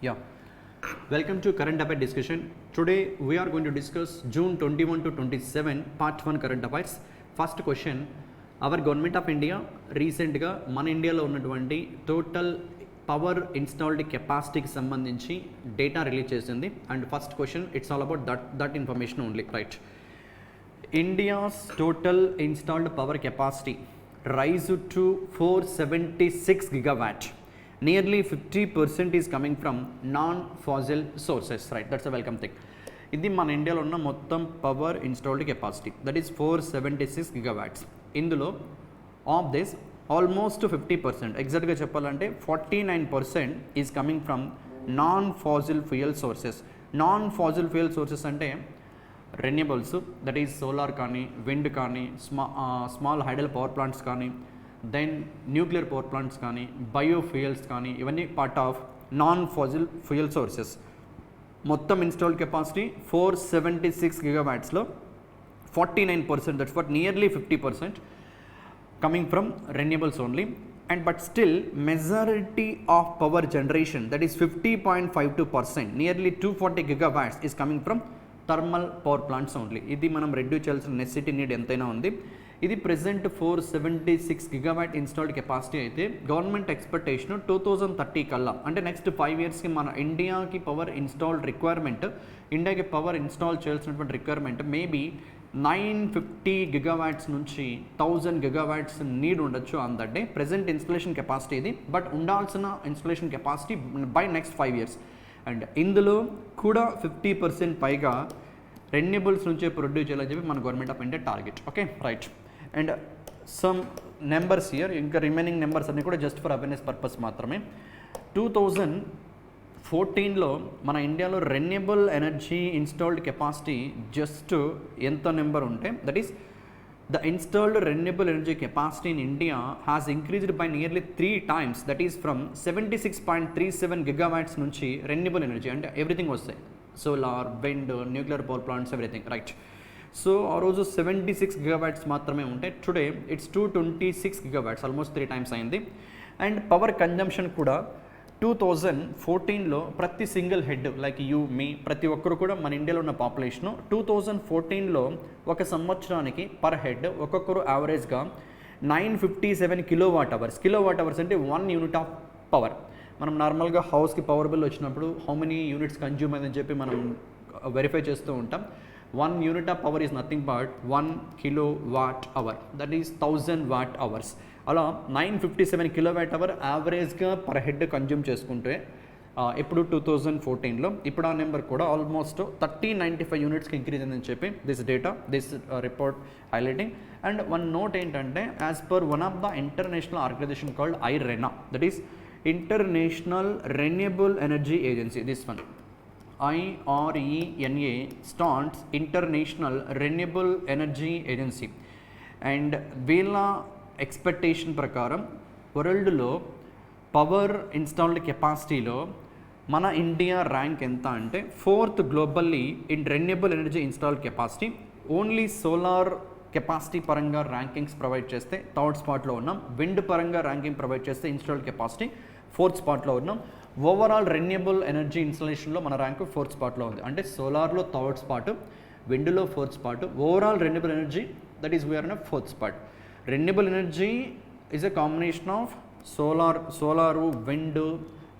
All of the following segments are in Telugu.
Yeah. Welcome to current affair discussion. Today we are going to discuss June 21 to 27 part 1 current affairs. First question, our government of India recentగా మన ఇండియాలో ఉన్నటువంటి టోటల్ పవర్ ఇన్స్టాల్డ్ కెపాసిటీకి సంబంధించి డేటా రిలీజ్ చేసింది. And first question it's all about that information only, right? India's total installed power capacity rise to 476 gigawatt. Nearly 50% is coming from non-fossil sources, right? That's a welcome thing. ఇది మన ఇండియాలో ఉన్న మొత్తం power installed capacity that is 476 gigawatts. ఇందులో ఆఫ్ దిస్ ఆల్మోస్ట్ 50%, ఎగ్జాక్ట్గా చెప్పాలంటే 49% is coming from non fossil fuel sources. Non fossil fuel sources అంటే రెన్యూబుల్స్, దట్ ఈజ్ సోలార్ కానీ, విండ్ కానీ, స్మాల్ హైడల్ పవర్ ప్లాంట్స్ కానీ, దెన్ న్యూక్లియర్ పవర్ ప్లాంట్స్ కానీ, బయోఫ్యూయల్స్ కానీ, ఇవన్నీ part of non fossil fuel sources. మొత్తం ఇన్స్టాల్డ్ కెపాసిటీ 476 gigawattsలో 49%, that's what nearly 50% coming from renewables only. And but still majority of power generation that is 50.52%, nearly 240 gigawatts is coming from thermal power plants only. ఇది మనం రెడ్యూస్ చేయాల్సిన నెసెసిటీ నీడ్ ఎంతైనా ఉంది. ఇది ప్రెజెంట్ 476 gigawatt ఇన్స్టాల్డ్ కెపాసిటీ అయితే గవర్నమెంట్ ఎక్స్పెక్టేషన్ 2030 కల్లా, అంటే నెక్స్ట్ 5 yearsకి మన ఇండియాకి పవర్ ఇన్స్టాల్డ్ రిక్వైర్మెంట్, ఇండియాకి పవర్ ఇన్స్టాల్ చేయాల్సినటువంటి రిక్వైర్మెంట్ మేబీ 950 gigawatts నుంచి 1000 gigawatts నీడ్ ఉండొచ్చు on that day. Present installation capacity ఇది, బట్ ఉండాల్సిన installation capacity by next 5 years. And ఇందులో కూడా 50% పైగా రెన్యూబుల్స్ నుంచే ప్రొడ్యూస్ చేయాలని చెప్పి మన government of India target. Okay, right. And some numbers here, ఇంకా రిమైనింగ్ నెంబర్స్ అన్నీ కూడా జస్ట్ ఫర్ అవేర్నెస్ పర్పస్ మాత్రమే. 2014లో మన ఇండియాలో renewable energy installed capacity just ఎంత నెంబర్ ఉంటే, that is the installed renewable energy capacity in India has increased by nearly 3 times, that is from 76.37 gigawatts nunchi renewable energy, and everything was there, solar, wind, nuclear power plants, everything, right? So ఆ రోజు 76 gigawatts మాత్రమే ఉంటే today it's 226 gigawatts, almost 3 times అయింది. అండ్ పవర్ కన్జంప్షన్ కూడా 2014లో ప్రతి సింగిల్ హెడ్ లైక్ యూ, మీ, ప్రతి ఒక్కరు కూడా మన ఇండియాలో ఉన్న పాపులేషను 2014లో ఒక సంవత్సరానికి పర్ హెడ్ ఒక్కొక్కరు యావరేజ్గా 957 కిలోవాట్ అవర్స్ అంటే 1 యూనిట్ ఆఫ్ పవర్. మనం నార్మల్గా హౌస్కి పవర్ బిల్ వచ్చినప్పుడు హౌ మెనీ యూనిట్స్ కన్జ్యూమ్ అయిందని చెప్పి మనం వెరిఫై చేస్తూ ఉంటాం. 1 unit of power is nothing but 1 kilowatt hour, that is 1000 watt hours. అలా 957 kilowatt hour యావరేజ్గా పర్ హెడ్ కన్జ్యూమ్ చేసుకుంటే ఇప్పుడు 2014లో, ఇప్పుడు ఆ నెంబర్ కూడా ఆల్మోస్ట్ 1395 యూనిట్స్కి ఇంక్రీజ్ అయిందని చెప్పి this data, this report highlighting. And one note ఏంటంటే, as per one of the international organisation called IRENA, that is international renewable energy agency, this one IRENA stands international renewable energy agency. And వీళ్ళ ఎక్స్పెక్టేషన్ ప్రకారం వరల్డ్లో పవర్ ఇన్స్టాల్డ్ కెపాసిటీలో మన ఇండియా ర్యాంక్ ఎంత అంటే 4th globally in renewable energy installed capacity. Only solar capacity పరంగా ర్యాంకింగ్స్ ప్రొవైడ్ చేస్తే 3rd spotలో ఉన్నాం. విండ్ పరంగా ర్యాంకింగ్ ప్రొవైడ్ చేస్తే ఇన్స్టాల్డ్ కెపాసిటీ 4th spotలో ఉన్నాం. ఓవరాల్ రెన్యూబుల్ ఎనర్జీ ఇన్స్టలేషన్లో మన ర్యాంకు 4th spotలో ఉంది. అంటే సోలార్లో 3rd spot, విండ్లో 4th spot, overall renewable energy that is we are 4th spot. Renewable energy is a combination of solar, wind,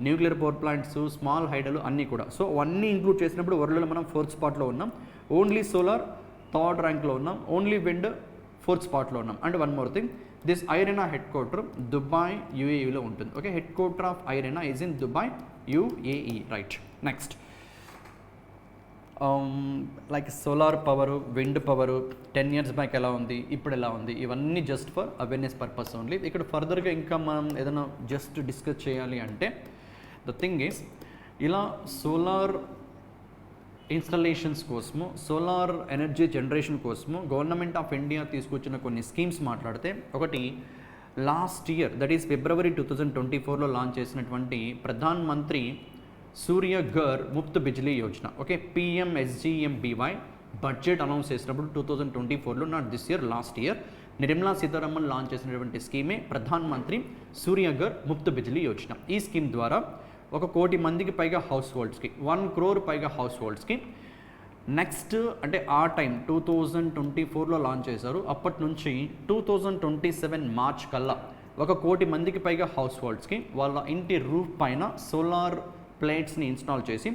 nuclear power plants, small hydel అన్నీ కూడా. సో అవన్నీ ఇంక్లూడ్ చేసినప్పుడు వరల్డ్లో మనం 4th spotలో ఉన్నాం. ఓన్లీ సోలార్ 3rd ర్యాంక్లో ఉన్నాం. ఓన్లీ విండ్ 4th spotలో ఉన్నాం. And one more thing, this IRENA head quarter Dubai, UAEలో ఉంటుంది. Okay, head quarter of IRENA is in Dubai, UAE, right. Next, like solar power, wind power 10 years back ఎలా ఉంది, ఇప్పుడు ఎలా ఉంది, ఇవన్నీ just for awareness purpose only. ఇక్కడ ఫర్దర్గా ఇంకా మనం ఏదైనా జస్ట్ డిస్కస్ చేయాలి అంటే, ద థింగ్ ఈస్, ఇలా సోలార్ ఇన్స్టలేషన్స్ కోసము, సోలార్ ఎనర్జీ జనరేషన్ కోసము గవర్నమెంట్ ఆఫ్ ఇండియా తీసుకొచ్చిన కొన్ని స్కీమ్స్ మాట్లాడితే, ఒకటి last year that is February 2024లో లాంచ్ చేసినటువంటి Pradhan Mantri Surya Ghar Muft Bijli Yojana. Okay, PMSGMBY budget announce చేసినప్పుడు 2024లో, not this year, last year Nirmala Sitharaman launch చేసినటువంటి స్కీమే ప్రధాన్ మంత్రి సూర్య ఘర్ ముఫ్త్ బిజ్లీ యోజన. ఈ స్కీమ్ ద్వారా 1 కోటి మందికి పైగా హౌస్ హోల్డ్స్కి, 1 crore పైగా హౌస్ హోల్డ్స్కి. నెక్స్ట్ అంటే ఆ టైం 2024లో లాంచ్ చేశారు. అప్పటి నుంచి 2027 మార్చ్ కల్లా 1 కోటి మందికి పైగా హౌస్ హోల్డ్స్కి వాళ్ళ ఇంటి రూఫ్ పైన సోలార్ ప్లేట్స్ని ఇన్స్టాల్ చేసి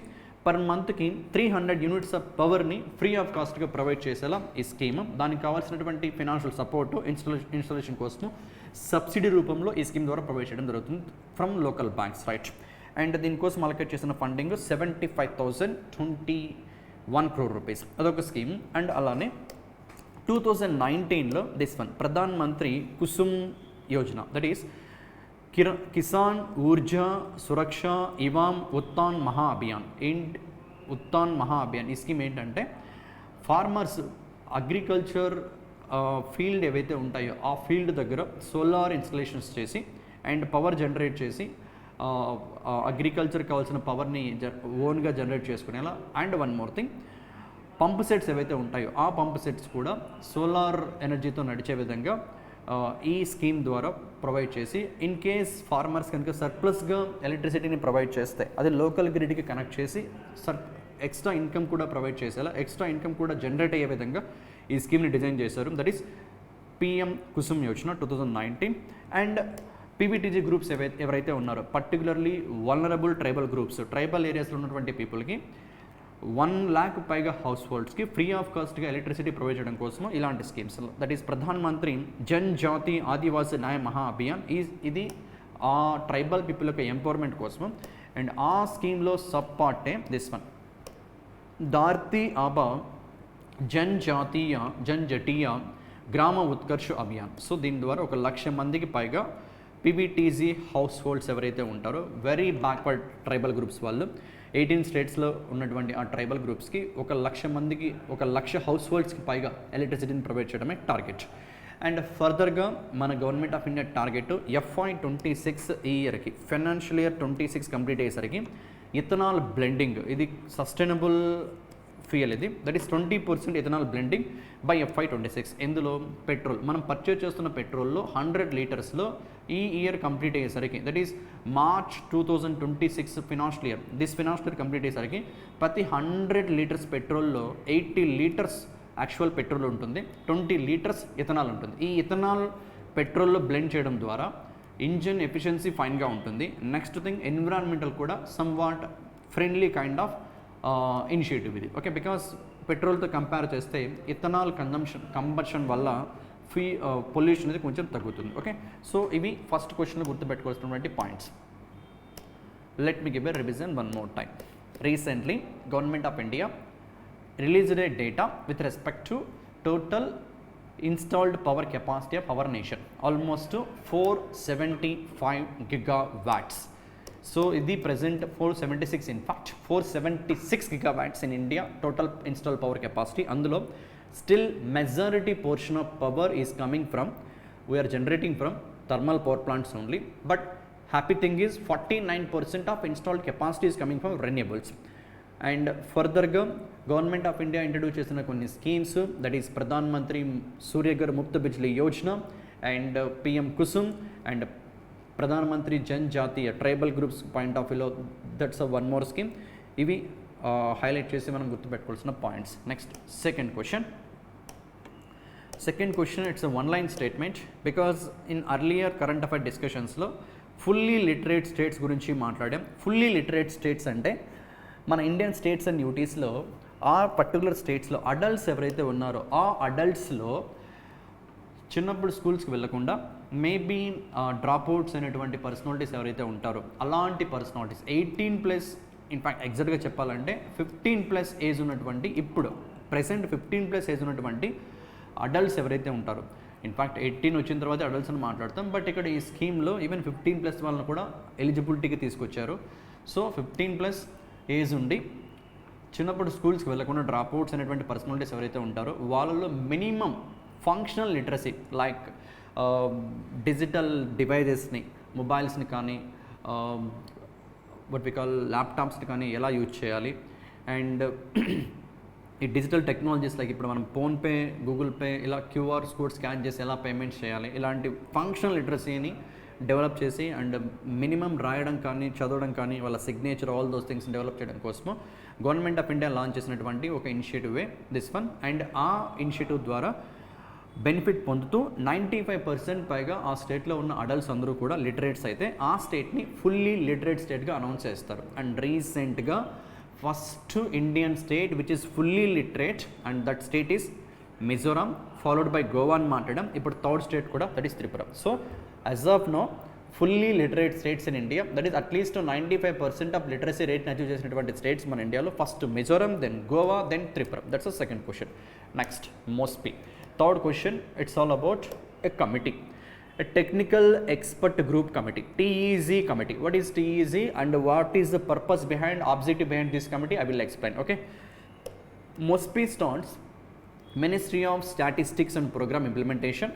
పర్ మంత్కి 300 యూనిట్స్ ఆఫ్ పవర్ని ఫ్రీ ఆఫ్ కాస్ట్గా ప్రొవైడ్ చేసేలా ఈ స్కీమ్. దానికి కావాల్సినటువంటి ఫైనాన్షియల్ సపోర్టు ఇన్స్టాలేషన్ కోసం సబ్సిడీ రూపంలో ఈ స్కీమ్ ద్వారా ప్రొవైడ్ చేయడం జరుగుతుంది from local banks, right. And దీనికోసం అలొకేట్ చేసిన ఫండింగ్ 75,021 crore rupees, అదొక స్కీమ్. అండ్ అలానే 2019లో this one Pradhan Mantri Kusum Yojana, that is Kisan Urja Suraksha ఇవాం Utthan మహా అభియాన్. ఈ స్కీమ్ ఏంటంటే ఫార్మర్స్ అగ్రికల్చర్ ఫీల్డ్ ఏవైతే ఉంటాయో ఆ ఫీల్డ్ దగ్గర సోలార్ ఇన్స్టలేషన్స్ చేసి అండ్ పవర్ జనరేట్ చేసి అగ్రికల్చర్కి కావాల్సిన పవర్ని ఓన్గా జనరేట్ చేసుకునేలా. And one more thing, pump sets ఏవైతే ఉంటాయో ఆ పంప్ సెట్స్ కూడా సోలార్ ఎనర్జీతో నడిచే విధంగా ఈ స్కీమ్ ద్వారా ప్రొవైడ్ చేసి ఇన్ కేస్ ఫార్మర్స్ కనుక సర్ప్లస్గా ఎలక్ట్రిసిటీని ప్రొవైడ్ చేస్తే అది లోకల్ గ్రిడ్కి కనెక్ట్ చేసి ఎక్స్ట్రా ఇన్కమ్ కూడా ప్రొవైడ్ చేసేలా, ఎక్స్ట్రా ఇన్కమ్ కూడా జనరేట్ అయ్యే విధంగా ఈ స్కీమ్ని డిజైన్ చేశారు. That is PM Kusum Yojana 2019. And PVTG groups ఎవరైతే ఉన్నారో particularly vulnerable tribal groups, tribal ఏరియాస్లో ఉన్నటువంటి పీపుల్కి 1 lakh పైగా హౌస్ హోల్డ్స్కి ఫ్రీ ఆఫ్ కాస్ట్గా ఎలక్ట్రిసిటీ ప్రొవైడ్ చేయడం కోసం ఇలాంటి స్కీమ్స్, దట్ ఈస్ ప్రధాన్ మంత్రి జన్ జాతి ఆదివాసీ న్యాయ మహా అభియాన్. ఇది ఆ ట్రైబల్ పీపుల్ యొక్క ఎంపవర్మెంట్ కోసం. అండ్ ఆ స్కీమ్లో సబ్ పార్టే దిస్ వన్ ధార్తీ ఆబా జన్జాతీయ గ్రామ ఉత్కర్ష్ అభియాన్. సో దీని ద్వారా 1,00,000 మందికి పైగా పీబీటీజీ హౌస్ హోల్డ్స్ ఎవరైతే ఉంటారో వెరీ బ్యాక్వర్డ్ ట్రైబల్ గ్రూప్స్ వాళ్ళు 18 స్టేట్స్లో ఉన్నటువంటి ఆ ట్రైబల్ గ్రూప్స్కి 1,00,000 మందికి 1,00,000 హౌస్ హోల్డ్స్కి పైగా ఎలక్ట్రిసిటీని ప్రొవైడ్ చేయడమే టార్గెట్. అండ్ ఫర్దర్గా మన government of India target FY26 ఈ ఇయర్కి, ఫైనాన్షియల్ ఇయర్ 26 కంప్లీట్ అయ్యేసరికి ఇథనాల్ బ్లెండింగ్, ఇది సస్టైనబుల్ ఫ్యూయల్, ఇది that is 20% ethanol blending by FY26. ఇందులో పెట్రోల్ మనం పర్చేజ్ చేస్తున్న పెట్రోల్లో 100 లీటర్స్లో ఈ ఇయర్ కంప్లీట్ అయ్యేసరికి, that is March 2026 financial year, this financial year complete అయ్యేసరికి ప్రతి 100 లీటర్స్ పెట్రోల్లో 80 లీటర్స్ యాక్చువల్ పెట్రోల్ ఉంటుంది, 20 లీటర్స్ ఇథనాల్ ఉంటుంది. ఈ ఇథనాల్ పెట్రోల్లో బ్లెండ్ చేయడం ద్వారా ఇంజిన్ ఎఫిషియన్సీ ఫైన్గా ఉంటుంది. నెక్స్ట్ థింగ్, ఎన్విరాన్మెంటల్ కూడా somewhat friendly kind of initiative ఇది, ఓకే. బికాస్ పెట్రోల్తో కంపేర్ చేస్తే ఇథనాల్ కంబషన్ వల్ల పొల్యూషన్ అనేది కొంచెం తగ్గుతుంది, ఓకే. సో ఇవి ఫస్ట్ క్వశ్చన్లో గుర్తుపెట్టుకోవాల్సినటువంటి points. Let me give a revision one more time. Recently government of India released a data with respect to total installed power capacity of our nation, almost 475 gigawatts. So ఇది present 476, in fact 476 gigawatts in India total installed power capacity. అందులో still majority portion of power is coming from, we are generating from thermal power plants only, but happy thing is 49% of installed capacity is coming from renewables. And ఫర్దర్గా గవర్నమెంట్ ఆఫ్ ఇండియా ఇంట్రడ్యూస్ చేసిన కొన్ని schemes, that is Pradhan Mantri Suryaghar Muft Bijli Yojana and PM Kusum and Pradhan Mantri Jan Jatiya tribal groups point of వ్యూలో that's a one more scheme. ఇవి హైలైట్ చేసి మనం గుర్తుపెట్టుకోవాల్సిన points. Next second question, it's a one line statement because in earlier current affair డిస్కషన్స్లో ఫుల్లీ లిటరేట్ స్టేట్స్ గురించి మాట్లాడాం. ఫుల్లీ లిటరేట్ స్టేట్స్ అంటే మన ఇండియన్ స్టేట్స్ అండ్ యూటీస్లో ఆ పర్టికులర్ స్టేట్స్లో అడల్ట్స్ ఎవరైతే ఉన్నారో ఆ అడల్ట్స్లో చిన్నప్పుడు స్కూల్స్కి వెళ్ళకుండా మేబీ డ్రాప్అవుట్స్ అనేటువంటి పర్సనాలిటీస్ ఎవరైతే ఉంటారో అలాంటి పర్సనాలిటీస్ 18+, ఇన్ఫ్యాక్ట్ ఎగ్జాక్ట్గా చెప్పాలంటే 15+ ఏజ్ ఉన్నటువంటి, ఇప్పుడు ప్రెసెంట్ 15+ ఏజ్ ఉన్నటువంటి అడల్ట్స్ ఎవరైతే ఉంటారో, ఇన్ఫ్యాక్ట్ 18 వచ్చిన తర్వాత అడల్ట్స్ అని మాట్లాడతాం, బట్ ఇక్కడ ఈ స్కీమ్లో ఈవెన్ 15+ వాళ్ళని కూడా ఎలిజిబిలిటీకి తీసుకొచ్చారు. సో 15+ ఏజ్ ఉండి చిన్నప్పుడు స్కూల్స్కి వెళ్ళకుండా డ్రాప్అవుట్స్ అనేటువంటి పర్సనాలిటీస్ ఎవరైతే ఉంటారో వాళ్ళలో minimum functional literacy like digital డివైజెస్ని, మొబైల్స్ని కానీ వాట్ వి కాల్ ల్యాప్టాప్స్ని కానీ ఎలా యూజ్ చేయాలి, అండ్ ఈ డిజిటల్ టెక్నాలజీస్ లైక్ ఇప్పుడు మనం ఫోన్పే, గూగుల్ పే ఇలా QR కోడ్ స్కాన్ చేసి ఎలా పేమెంట్స్ చేయాలి, ఇలాంటి ఫంక్షనల్ లిటరసీని డెవలప్ చేసి అండ్ మినిమం రాయడం కానీ చదవడం కానీ వాళ్ళ signature all those things develop చేయడం కోసము గవర్నమెంట్ ఆఫ్ ఇండియా లాంచ్ చేసినటువంటి ఒక ఇనిషియేటివే దిస్ వన్. అండ్ ఆ ఇనిషియేటివ్ ద్వారా బెనిఫిట్ పొందుతూ 95% పైగా ఆ స్టేట్లో ఉన్న అడల్ట్స్ అందరూ కూడా లిటరేట్స్ అయితే ఆ స్టేట్ని ఫుల్లీ లిటరేట్ స్టేట్గా అనౌన్స్ చేస్తారు. అండ్ రీసెంట్గా first Indian state which is fully literate and that state is Mizoram, followed by Goa అని మాట్లాడడం. ఇప్పుడు థర్డ్ స్టేట్ కూడా that is Tripura. So as of now fully literate states in India, that is at least 95% of literacy రేట్ని అచీవ్ చేసినటువంటి స్టేట్స్ మన ఇండియాలో first Mizoram, then Goa, then Tripura. That's the second question. Next MoSPI. Third question, it's all about a committee, a technical expert group committee, TEZ committee. What is TEZ and what is the purpose behind, objective behind this committee? I will explain. Okay. MOSPI stands Ministry of Statistics and Program Implementation.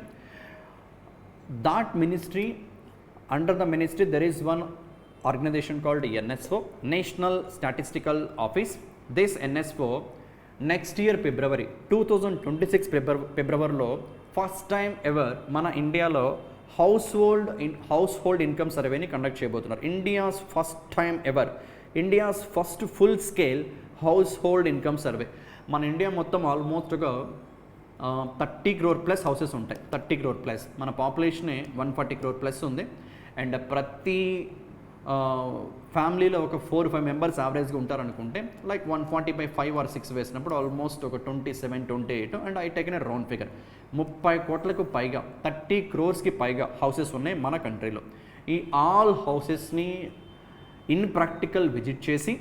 That ministry, under the ministry there is one organization called NSO, National Statistical Office. This NSO next year February 2026 ఫిబ్రవరిలో ఫస్ట్ టైం ఎవర్ మన ఇండియాలో హౌస్ హోల్డ్ ఇన్కమ్ సర్వేని కండక్ట్ చేయబోతున్నారు. India's first time ever, India's first full scale household income survey. మన ఇండియా మొత్తం ఆల్మోస్ట్ ఒక 30 crore ప్లస్ హౌసెస్ ఉంటాయి. 30 crore ప్లస్, మన పాపులేషనే 140 crore ప్లస్ ఉంది. అండ్ ప్రతి ఫ్యామిలీలో ఒక 4-5 మెంబర్స్ యావరేజ్గా ఉంటారనుకుంటే లైక్ 140 by 5 or 6 వేసినప్పుడు ఆల్మోస్ట్ ఒక 27-28 and I taken a round figure 30 కోట్లకు పైగా 30 crores పైగా హౌసెస్ ఉన్నాయి మన కంట్రీలో. ఈ ఆల్ హౌసెస్ని ఇన్ ప్రాక్టికల్ విజిట్ చేసి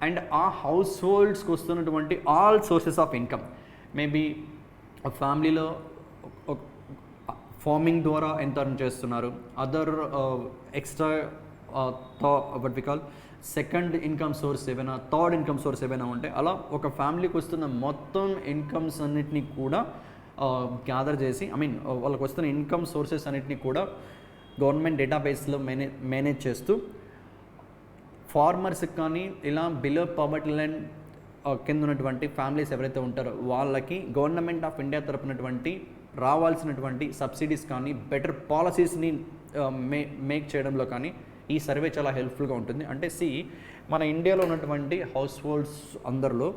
అండ్ ఆ హౌస్ హోల్డ్స్కి వస్తున్నటువంటి all sources of income, maybe ఫ్యామిలీలో ఫార్మింగ్ ద్వారా ఎంత అర్న్ చేస్తున్నారు, other extra what we call second income source ఏమైనా, థర్డ్ ఇన్కమ్ సోర్స్ ఏమైనా ఉంటే అలా ఒక ఫ్యామిలీకి వస్తున్న మొత్తం ఇన్కమ్స్ అన్నిటినీ కూడా గ్యాదర్ చేసి వాళ్ళకి వస్తున్న ఇన్కమ్ సోర్సెస్ అన్నిటినీ కూడా గవర్నమెంట్ డేటాబేస్లో మేనేజ్ చేస్తూ ఫార్మర్స్కి కానీ ఇలా బిలో పావర్టీ లైన్ కింద ఉన్నటువంటి ఫ్యామిలీస్ ఎవరైతే ఉంటారో వాళ్ళకి గవర్నమెంట్ ఆఫ్ ఇండియా తరపునటువంటి రావాల్సినటువంటి సబ్సిడీస్ కానీ బెటర్ పాలసీస్ని మేక్ చేయడంలో కానీ ఈ సర్వే చాలా హెల్ప్ఫుల్గా ఉంటుంది. అంటే మన ఇండియాలో ఉన్నటువంటి హౌస్ హోల్డ్స్ అందరిలో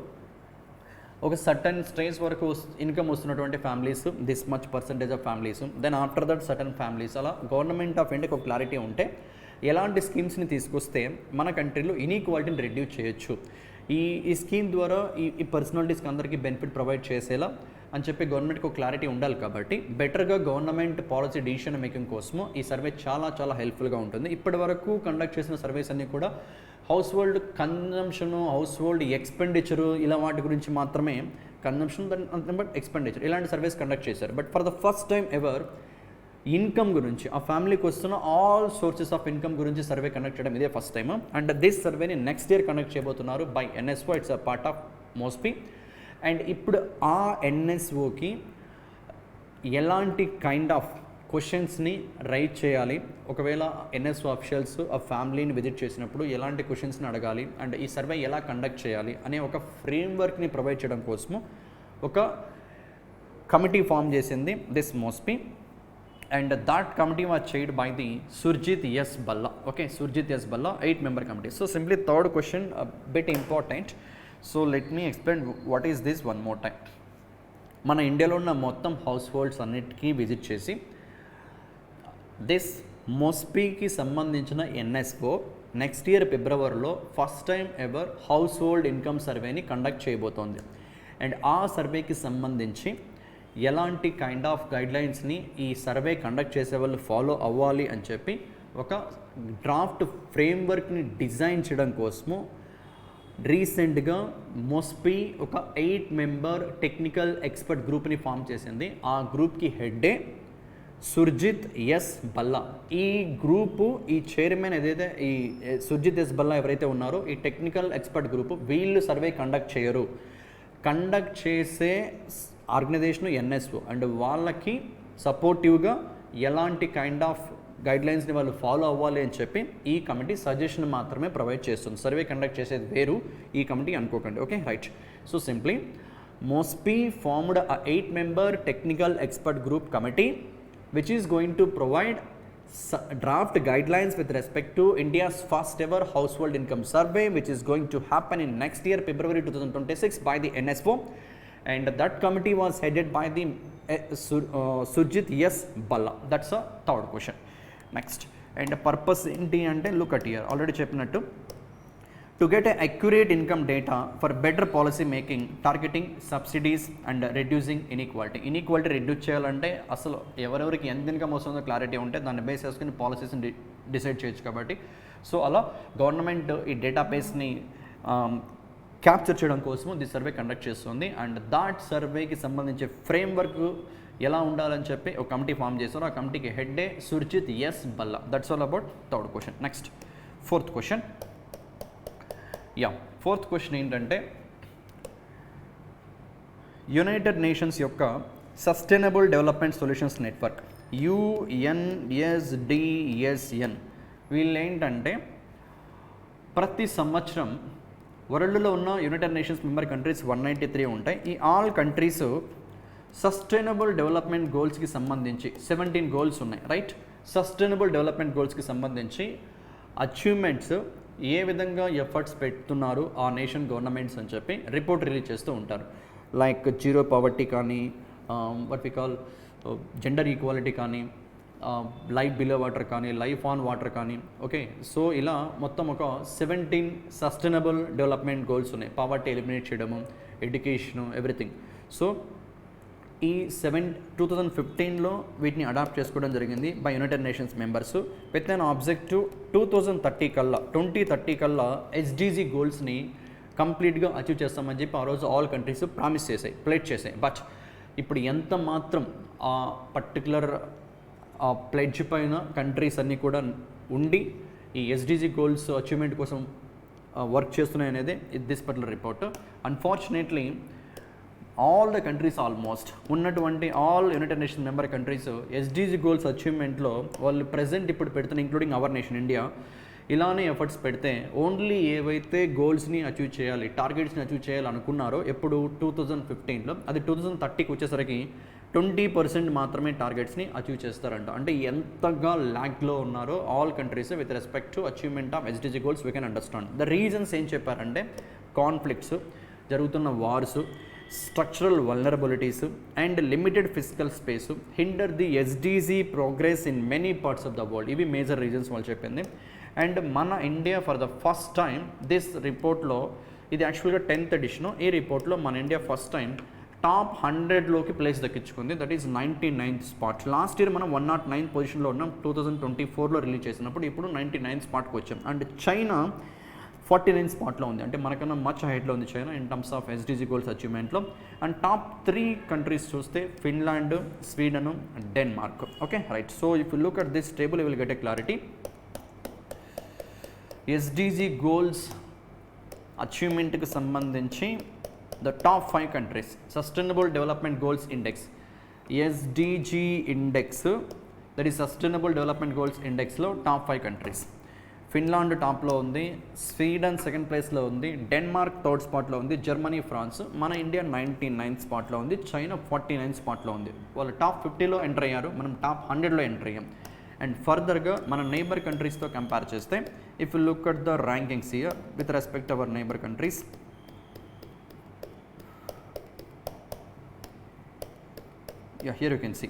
ఒక సర్టన్ స్టేజ్ వరకు ఇన్కమ్ వస్తున్నటువంటి families, this much percentage of families, then after that certain families, అలా గవర్నమెంట్ ఆఫ్ ఇండియాకి ఒక క్లారిటీ ఉంటే ఎలాంటి స్కీమ్స్ని తీసుకొస్తే మన కంట్రీలో ఇన్ఈక్వాలిటీని రెడ్యూస్ చేయొచ్చు, ఈ స్కీమ్ ద్వారా ఈ పర్సనాలిటీస్కి అందరికీ బెనిఫిట్ ప్రొవైడ్ చేసేలా అని చెప్పి గవర్నమెంట్కి ఒక క్లారిటీ ఉండాలి. కాబట్టి బెటర్గా గవర్నమెంట్ పాలసీ డిసిషన్ మేకింగ్ కోసము ఈ సర్వే చాలా చాలా హెల్ప్ఫుల్గా ఉంటుంది. ఇప్పటి వరకు కండక్ట్ చేసిన సర్వేస్ అన్నీ కూడా household consumption, household expenditure, ఇలా వాటి గురించి మాత్రమే, కన్జంప్షన్ బట్ ఎక్స్పెండిచర్ ఇలాంటి సర్వేస్ కండక్ట్ చేశారు. But for the first time ever income గురించి, ఆ ఫ్యామిలీకి వస్తున్న ఆల్ సోర్సెస్ ఆఫ్ ఇన్కమ్ గురించి సర్వే కండక్ట్ చేయడం ఇదే ఫస్ట్ టైం. అండ్ దిస్ సర్వేని నెక్స్ట్ ఇయర్ కండక్ట్ చేయబోతున్నారు by NSO. It's a part of MoSPI. And ఇప్పుడు ఆ ఎన్ఎస్ఓకి ఎలాంటి కైండ్ ఆఫ్ క్వశ్చన్స్ని రైట్ చేయాలి, ఒకవేళ ఎన్ఎస్ఓ అఫీషియల్స్ ఆ ఫ్యామిలీని విజిట్ చేసినప్పుడు ఎలాంటి క్వశ్చన్స్ని అడగాలి అండ్ ఈ సర్వే ఎలా కండక్ట్ చేయాలి అనే ఒక ఫ్రేమ్వర్క్ని ప్రొవైడ్ చేయడం కోసము ఒక కమిటీ ఫామ్ చేసింది this మోస్పీ. And that committee was chaired by the Surjit S. Balla. Okay, Surjit S. Balla, 8-member committee. So simply third question, a bit important. So let me explain what is this one more time. మన ఇండియాలో ఉన్న మొత్తం హౌస్ హోల్డ్స్ అన్నిటికీ విజిట్ చేసి దిస్ మోస్పీకి సంబంధించిన ఎన్ఎస్ఓ నెక్స్ట్ ఇయర్ ఫిబ్రవరిలో first time ever house hold income సర్వేని కండక్ట్ చేయబోతోంది. అండ్ ఆ సర్వేకి సంబంధించి ఎలాంటి కైండ్ ఆఫ్ గైడ్లైన్స్ని ఈ సర్వే కండక్ట్ చేసే వాళ్ళు ఫాలో అవ్వాలి అని చెప్పి ఒక డ్రాఫ్ట్ ఫ్రేమ్వర్క్ని డిజైన్ చేయడం కోసము రీసెంట్గా మోస్పీ ఒక 8-member టెక్నికల్ ఎక్స్పర్ట్ గ్రూప్ని ఫామ్ చేసింది. ఆ గ్రూప్కి హెడ్డే సుర్జిత్ ఎస్ బల్లా. ఈ గ్రూపు, ఈ చైర్మన్ ఏదైతే ఈ సుర్జిత్ ఎస్ బల్లా ఎవరైతే ఉన్నారో ఈ టెక్నికల్ ఎక్స్పర్ట్ గ్రూపు, వీళ్ళు సర్వే కండక్ట్ చేయరు. కండక్ట్ చేసే ఆర్గనైజేషన్ ఎన్ఎస్ఓ అండ్ వాళ్ళకి సపోర్టివ్గా ఎలాంటి కైండ్ ఆఫ్ గైడ్లైన్స్ని వాళ్ళు ఫాలో అవ్వాలి అని చెప్పి ఈ కమిటీ సజెషన్ మాత్రమే ప్రొవైడ్ చేస్తుంది. సర్వే కండక్ట్ చేసేది వేరు, ఈ కమిటీ అనుకోకండి. Okay, right. So simply MoSPI formed a 8-member technical expert group committee which is going to provide draft guidelines with respect to India's first ever household income survey, which is going to happen in next year, February 2026, by the NSO. And that committee was headed by the Surjit S. Balla. That's a third question. Next, and purpose enti ante, look at here, already cheppinattu, to get a accurate income data for better policy making, targeting subsidies and reducing inequality. Inequality reduce చేయాలంటే అసలు ఎవరెవరికి ఎంత ఇన్కమ్ వస్తుందో క్లారిటీ ఉంటే దాన్ని బేస్ చేసుకుని పాలసీస్ని డిసైడ్ చేయొచ్చు కాబట్టి, సో అలా గవర్నమెంట్ ఈ డేటాబేస్ని క్యాప్చర్ చేయడం కోసం ది సర్వే కండక్ట్ చేస్తుంది. అండ్ దాట్ సర్వేకి సంబంధించి ఫ్రేమ్వర్క్ ఎలా ఉండాలని చెప్పి ఒక కమిటీ ఫామ్ చేస్తారు. ఆ కమిటీకి హెడ్డే Surjit S Bhalla. That's all about third question. Next, fourth question. Fourth question ఏంటంటే, యునైటెడ్ నేషన్స్ యొక్క sustainable development solutions network UNSDSN వీళ్ళు ఏంటంటే ప్రతి సంవత్సరం వరల్డ్లో ఉన్న యునైటెడ్ నేషన్స్ మెంబర్ కంట్రీస్ 193 ఉంటాయి. ఈ ఆల్ కంట్రీస్ సస్టైనబుల్ డెవలప్మెంట్ గోల్స్కి సంబంధించి 17 గోల్స్ ఉన్నాయి, రైట్? సస్టైనబుల్ డెవలప్మెంట్ గోల్స్కి సంబంధించి అచీవ్మెంట్స్ ఏ విధంగా ఎఫర్ట్స్ పెడుతున్నారు ఆ నేషన్ గవర్నమెంట్స్ అని చెప్పి రిపోర్ట్ రిలీజ్ చేస్తూ ఉంటారు. లైక్ జీరో పావర్టీ కానీ, what we call gender equality కానీ, లైఫ్ బిలో వాటర్ కానీ, లైఫ్ ఆన్ వాటర్ కానీ. ఓకే, సో ఇలా మొత్తం ఒక 17 సస్టైనబుల్ డెవలప్మెంట్ గోల్స్ ఉన్నాయి. పావర్టీ ఎలిమినేట్ చేయడము, ఎడ్యుకేషను, ఎవ్రీథింగ్. సో ఈ 2015లో వీటిని అడాప్ట్ చేసుకోవడం జరిగింది by United Nations members with an objective 2030 కల్లా SDG గోల్స్ని కంప్లీట్గా అచీవ్ చేస్తామని చెప్పి ఆ రోజు ఆల్ కంట్రీస్ ప్రామిస్ చేసాయి, ప్లెడ్జ్ చేసాయి. బట్ ఇప్పుడు ఎంత మాత్రం ఆ పర్టికులర్ ఆ ప్లెడ్జ్ పైన కంట్రీస్ అన్నీ కూడా ఉండి ఈ SDG గోల్స్ అచీవ్మెంట్ కోసం వర్క్ చేస్తున్నాయి అనేది this particular report. Unfortunately all the countries, almost ఉన్నటువంటి all united nation member countries SDG goals అచీవ్మెంట్లో వాళ్ళు ప్రజెంట్ ఇప్పుడు పెడుతున్న, ఇంక్లూడింగ్ అవర్ నేషన్ ఇండియా, ఇలానే ఎఫర్ట్స్ పెడితే ఓన్లీ ఏవైతే గోల్స్ని అచీవ్ చేయాలి, టార్గెట్స్ని అచీవ్ చేయాలనుకున్నారో ఎప్పుడు 2015లో, అది 2030కి వచ్చేసరికి 20% మాత్రమే టార్గెట్స్ని అచీవ్ చేస్తారంట. అంటే ఎంతగా ల్యాగ్లో ఉన్నారో all countries with respect to achievement of SDG goals we can understand. The reasons ఏం చెప్పారంటే, కాన్ఫ్లిక్ట్స్, జరుగుతున్న wars, structural vulnerabilities and limited physical space hinder the SDG progress in many parts of the world. ఇవి మేజర్ రీజన్స్ వాళ్ళు చెప్పింది. అండ్ మన India for the first time this రిపోర్ట్లో, ఇది యాక్చువల్గా 10th ఎడిషన్, ఈ రిపోర్ట్లో మన ఇండియా ఫస్ట్ టైం టాప్ 100లోకి ప్లేస్ దక్కించుకుంది. That is 99th spot. Last year మనం 109 పొజిషన్లో ఉన్నాం 2024లో రిలీజ్ చేసినప్పుడు. ఇప్పుడు 99th స్పాట్కి వచ్చాం. అండ్ చైనా 49th స్పాట్లో ఉంది. అంటే మనకన్నా మచ్ హైట్లో ఉంది China in terms of SDG goals అచీవ్మెంట్లో. అండ్ టాప్ 3 కంట్రీస్ చూస్తే Finland, Sweden, Denmark. Okay, right. So if you look at this table you will get a clarity. SDG goals అచీవ్మెంట్కి సంబంధించి the top 5 countries, sustainable development goals index, SDG index, that is sustainable development goals ఇండెక్స్లో టాప్ 5 కంట్రీస్. ఫిన్లాండ్ టాప్లో ఉంది, స్వీడన్ సెకండ్ ప్లేస్లో ఉంది, డెన్మార్క్ థర్డ్ స్పాట్లో ఉంది, జర్మనీ, ఫ్రాన్స్. మన ఇండియా 99th స్పాట్లో ఉంది, చైనా 49th స్పాట్లో ఉంది. వాళ్ళు టాప్ 50లో ఎంటర్ అయ్యారు, మనం టాప్ 100లో ఎంటర్ అయ్యాం. అండ్ ఫర్దర్గా మన నైబర్ కంట్రీస్తో కంపేర్ చేస్తే, if you look at the rankings here with respect our neighbour countries, here you can see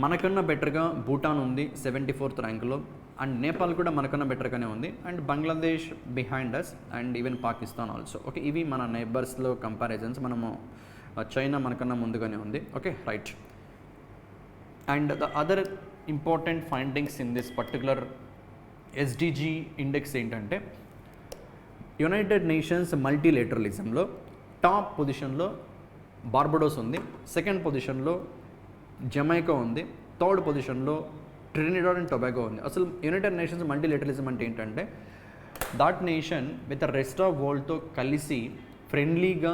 మనకన్నా బెటర్గా భూటాన్ ఉంది 74th ర్యాంకులో. అండ్ నేపాల్ కూడా మనకన్నా బెటర్గానే ఉంది. And Bangladesh behind us, and even Pakistan also. Okay, ఇవి మన నైబర్స్లో కంపారిజన్స్. మనము చైనా మనకన్నా ముందుగానే ఉంది. Okay, right. And the other important findings in this particular SDG index ఏంటంటే, యునైటెడ్ నేషన్స్ మల్టీలేటరలిజంలో టాప్ పొజిషన్లో బార్బడోస్ ఉంది, సెకండ్ పొజిషన్లో జమైకా ఉంది, థర్డ్ పొజిషన్లో ట్రినిడాడ్ అండ్ టొబాగో ఉంది. అసలు యునైటెడ్ నేషన్స్ మల్టీలేటరలిజం అంటే ఏంటంటే, that nation with the rest of వరల్డ్తో కలిసి ఫ్రెండ్లీగా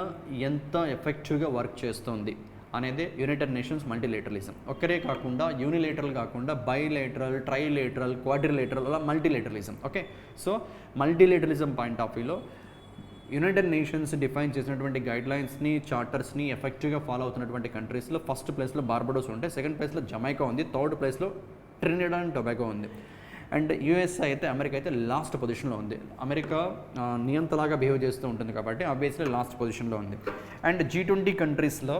ఎంత ఎఫెక్టివ్గా వర్క్ చేస్తుంది అనేది యునైటెడ్ నేషన్స్ మల్టీలేటరలిజం. ఒక్కరే కాకుండా యూనిలేటరల్ కాకుండా బైలేటరల్, ట్రైలేటరల్, క్వాడ్రిలేటరల్, అలా multilateralism. Okay, so multilateralism point of వ్యూలో యునైటెడ్ నేషన్స్ డిఫైన్ చేసినటువంటి గైడ్లైన్స్ని, చార్టర్స్ని ఎఫెక్టివ్గా ఫాలో అవుతున్నటువంటి కంట్రీస్లో ఫస్ట్ ప్లేస్లో బార్బడోస్ ఉంటే, సెకండ్ ప్లేస్లో జమైకా ఉంది, థర్డ్ ప్లేస్లో ట్రినిడాడ్ అండ్ టొబాగో ఉంది. అండ్ యూఎస్ఏ అయితే అమెరికా అయితే లాస్ట్ పొజిషన్లో ఉంది. అమెరికా నియంతలాగా బిహేవ్ చేస్తూ ఉంటుంది కాబట్టి ఆబ్వియస్లీ లాస్ట్ పొజిషన్లో ఉంది. అండ్ G20 కంట్రీస్లో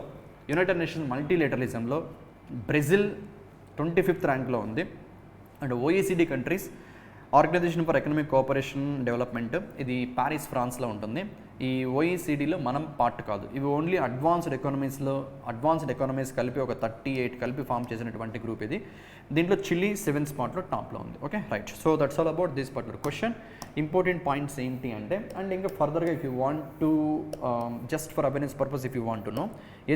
యునైటెడ్ నేషన్స్ మల్టీలేటరలిజంలో బ్రెజిల్ 25th ర్యాంక్లో ఉంది. And OECD countries organisation for economic cooperation development, ఇది ప్యారిస్ ఫ్రాన్స్లో ఉంటుంది. ఈ OECDలో మనం పార్ట్ కాదు. ఇవి ఓన్లీ అడ్వాన్స్డ్ ఎకానమీస్ కలిపి ఒక 38 కలిపి ఫామ్ చేసినటువంటి గ్రూప్ ఇది. దీంట్లో చిలీ 7th స్పాట్లో టాప్లో ఉంది. Okay right. So that's all about this particular question. Important points ఏంటి అంటే, అండ్ ఇంకా ఫర్దర్గా if you want to just for awareness purpose if you want to know,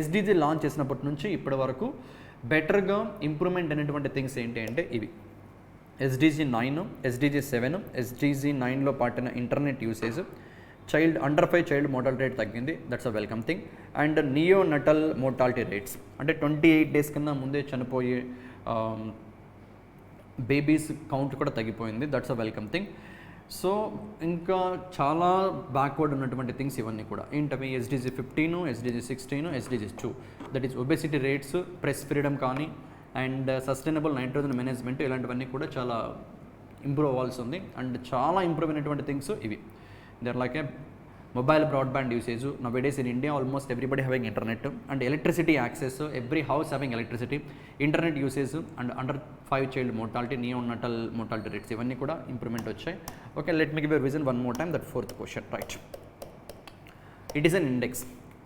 SDG launch చేసినప్పటి నుంచి ఇప్పటి వరకు బెటర్గా ఇంప్రూవ్మెంట్ అనేటువంటి థింగ్స్ ఏంటి అంటే ఇవి: SDG 9, SDG 7, SDG 9లో పాటిన internet usage, under 5 child mortality rate తగ్గింది, that's a welcome thing. And neonatal mortality rates అంటే 28 days కన్నా ముందే చనిపోయే బేబీస్ కౌంట్ కూడా తగ్గిపోయింది, that's a welcome thing. So ఇంకా చాలా బ్యాక్వర్డ్ ఉన్నటువంటి థింగ్స్ ఇవన్నీ కూడా ఏంటవి: SDG 15, SDG 16, SDG 2, that is obesity rates, press freedom కానీ, అండ్ సస్టైనబుల్ నైట్రోజన్ మేనేజ్మెంట్, ఇలాంటివన్నీ కూడా చాలా ఇంప్రూవ్ అవ్వాల్సి ఉంది. అండ్ చాలా ఇంప్రూవ్ అయినటువంటి థింగ్స్ ఇవి. There like a mobile broadband usage. Nowadays in India almost everybody having internet, and electricity access, every house having electricity, internet usage, and under 5 child mortality, neonatal mortality rates, ఇవన్నీ కూడా ఇంప్రూవ్మెంట్ వచ్చాయి. Okay, let me give a revision one more time that 4th question. Right, it is an index,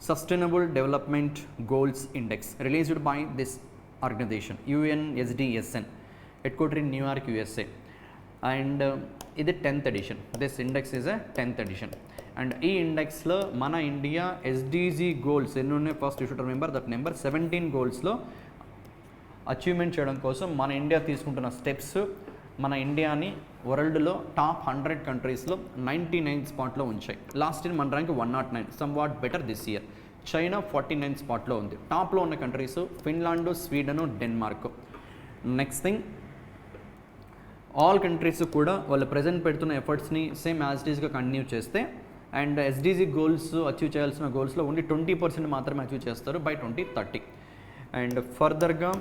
sustainable development goals index, released by this organization UNSDSN, headquartered in New York, USA. And ఇది 10th edition. This index is a 10th edition. And ఈ ఇండెక్స్లో మన ఇండియా SDG గోల్స్ ఎన్ని ఉన్నాయి, first you should remember that number. 17 గోల్స్లో అచీవ్మెంట్ చేయడం కోసం మన ఇండియా తీసుకుంటున్న స్టెప్స్ మన ఇండియాని వరల్డ్లో టాప్ 100 కంట్రీస్లో 99th స్పాట్లో ఉంచాయి. లాస్ట్ ఇయర్ మన rank 109, some what better this year. China 49th స్పాట్లో ఉంది. టాప్లో ఉన్న countries Finland, Sweden, Denmark. Next thing, all countries కూడా వాళ్ళు ప్రజెంట్ పెడుతున్న ఎఫర్ట్స్ని సేమ్ యాజ్ ఇట్ ఈస్గా కంటిన్యూ చేస్తే, అండ్ SDG గోల్స్ అచీవ్ చేయాల్సిన గోల్స్లో ఓన్లీ 20% మాత్రమే అచీవ్ చేస్తారు బై 2030. అండ్ ఫర్దర్గా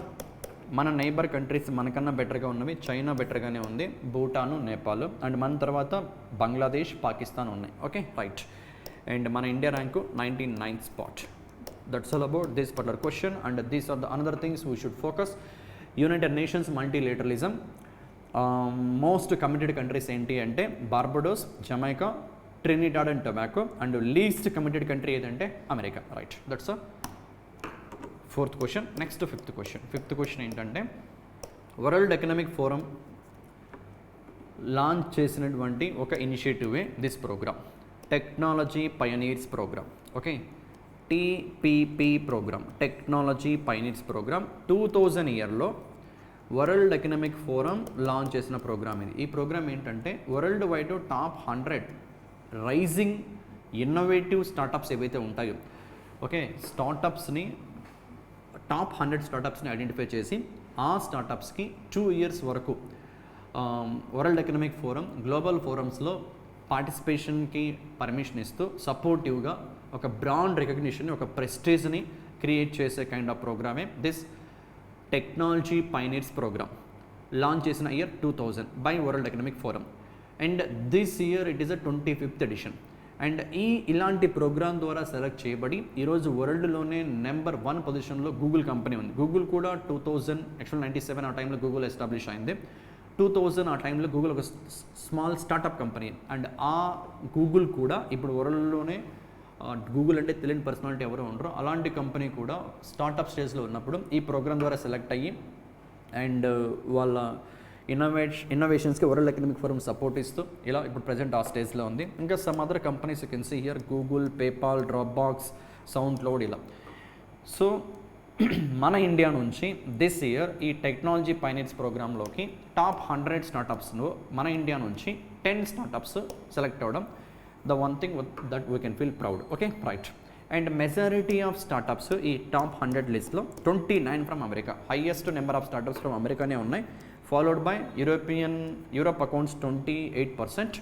మన నైబర్ కంట్రీస్ మనకన్నా బెటర్గా ఉన్నవి. చైనా బెటర్గానే ఉంది, భూటాను, నేపాల్, అండ్ మన తర్వాత బంగ్లాదేశ్, పాకిస్తాన్ ఉన్నాయి. Okay right. అండ్ మన India rank 99th spot. That's all about this particular question. And these are the another things we should focus. United nations multilateralism, most committed countries ఏంటి అంటే Barbados, Jamaica, Trinidad and Tobago. And least committed country ఏదంటే America. Right, that's 4th question. Next 5th question. 5th question ఏంటంటే, వరల్డ్ ఎకనామిక్ ఫోరం లాంచ్ చేసినటువంటి ఒక ఇనిషియేటివే this programme, technology pioneers programme. Okay, TPP programme, technology pioneers programme. 2000 ఇయర్లో వరల్డ్ ఎకనామిక్ ఫోరం లాంచ్ చేసిన ప్రోగ్రామ్ ఇది. ఈ ప్రోగ్రామ్ ఏంటంటే world wide top 100 rising innovative startups ఏవైతే ఉంటాయో, ఓకే, టాప్ 100 స్టార్టప్స్ని ఐడెంటిఫై చేసి ఆ స్టార్టప్స్కి 2 years వరకు వరల్డ్ ఎకనామిక్ ఫోరం గ్లోబల్ ఫోరమ్స్లో పార్టిసిపేషన్కి పర్మిషన్ ఇస్తూ సపోర్టివ్గా ఒక బ్రాండ్ రికగ్నిషన్, ఒక ప్రెస్టేజ్ని క్రియేట్ చేసే కైండ్ ఆఫ్ ప్రోగ్రామే this technology pioneers programme. Launch చేసిన year 2000 by world economic forum. And this year it is a 25th edition. And ఇలాంటి ప్రోగ్రామ్ ద్వారా సెలెక్ట్ చేయబడి ఈరోజు వరల్డ్లోనే నెంబర్ 1 పొజిషన్లో గూగుల్ కంపెనీ ఉంది. గూగుల్ కూడా 1997 ఆ టైంలో గూగుల్ ఎస్టాబ్లిష్ అయింది. 2000 ఆ టైంలో గూగుల్ ఒక స్మాల్ స్టార్టప్ కంపెనీ. అండ్ ఆ గూగుల్ కూడా ఇప్పుడు వరల్డ్లోనే గూగుల్ అంటే తెలియని పర్సనాలిటీ ఎవరో ఉండరు, అలాంటి కంపెనీ కూడా స్టార్టప్ స్టేజ్లో ఉన్నప్పుడు ఈ ప్రోగ్రామ్ ద్వారా సెలెక్ట్ అయ్యి అండ్ వాళ్ళ ఇన్నోవేషన్స్కి వరల్డ్ ఎకనామిక్ ఫోరం సపోర్ట్ ఇస్తూ ఇలా ఇప్పుడు ప్రజెంట్ ఆ స్టేజ్లో ఉంది. ఇంకా some other companies you can see here, Google, PayPal, Dropbox, SoundCloud ఇలా. సో మన ఇండియా నుంచి దిస్ ఇయర్ ఈ టెక్నాలజీ పైనీర్స్ ప్రోగ్రాంలోకి టాప్ 100 స్టార్టప్స్లో మన ఇండియా నుంచి 10 స్టార్టప్స్ సెలెక్ట్ అవ్వడం, the one thing that we can feel proud. Okay right. And majority of startups ఈ టాప్ 100 లిస్ట్లో 29 from America, highest number of startups from అమెరికానే ఉన్నాయి. Followed by Europe accounts 28%,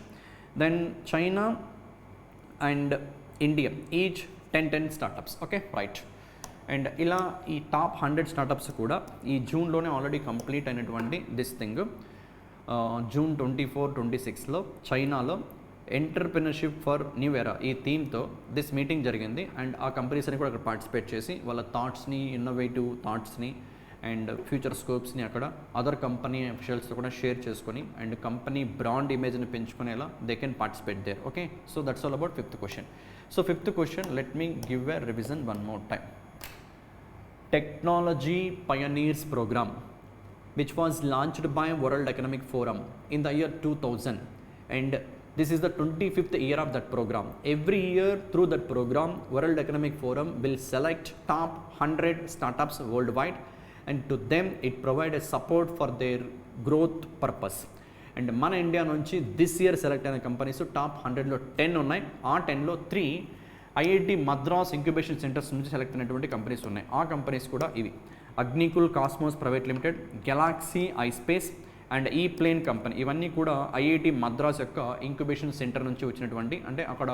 then China and India each 10 startups. Okay right. And ఇలా ఈ టాప్ 100 స్టార్టప్స్ కూడా ఈ జూన్లోనే ఆల్రెడీ కంప్లీట్ అయినటువంటి దిస్ థింగ్ జూన్ 24-26లో చైనాలో ఎంటర్ప్రినర్షిప్ ఫర్ న్యూ ఎరా ఈ థీమ్తో దిస్ మీటింగ్ జరిగింది. అండ్ ఆ కంపెనీస్ అని కూడా అక్కడ పార్టిసిపేట్ చేసి వాళ్ళ థాట్స్ని, ఇన్నోవేటివ్ థాట్స్ని అండ్ ఫ్యూచర్ స్కోప్స్ని అక్కడ అదర్ కంపెనీ అఫీషియల్స్తో కూడా షేర్ చేసుకొని అండ్ కంపెనీ బ్రాండ్ ఇమేజ్ని పెంచుకునేలా they can participate there. Okay, so that's all about fifth question. So fifth question, let me give a revision one more time. Technology Pioneers Program, which was launched by World Economic Forum in the year 2000, and this is the 25th year of that program. Every year through that program, World Economic Forum will select top 100 startups worldwide, and to them it provide a support for their growth purpose. And మన ఇండియా నుంచి దిస్ ఇయర్ సెలెక్ట్ అయిన కంపెనీస్ టాప్ 100లో 10 ఉన్నాయి. ఆ 10లో 3 ఐఐటి మద్రాస్ ఇంక్యుబేషన్ సెంటర్స్ నుంచి సెలెక్ట్ అయినటువంటి కంపెనీస్ ఉన్నాయి. ఆ కంపెనీస్ కూడా ఇవి: Agnikul cosmos private limited, Galaxy ispace and ఈ ప్లేన్ కంపెనీ. ఇవన్నీ కూడా ఐఐటి మద్రాస్ యొక్క ఇంక్యుబేషన్ సెంటర్ నుంచి వచ్చినటువంటి, అంటే అక్కడ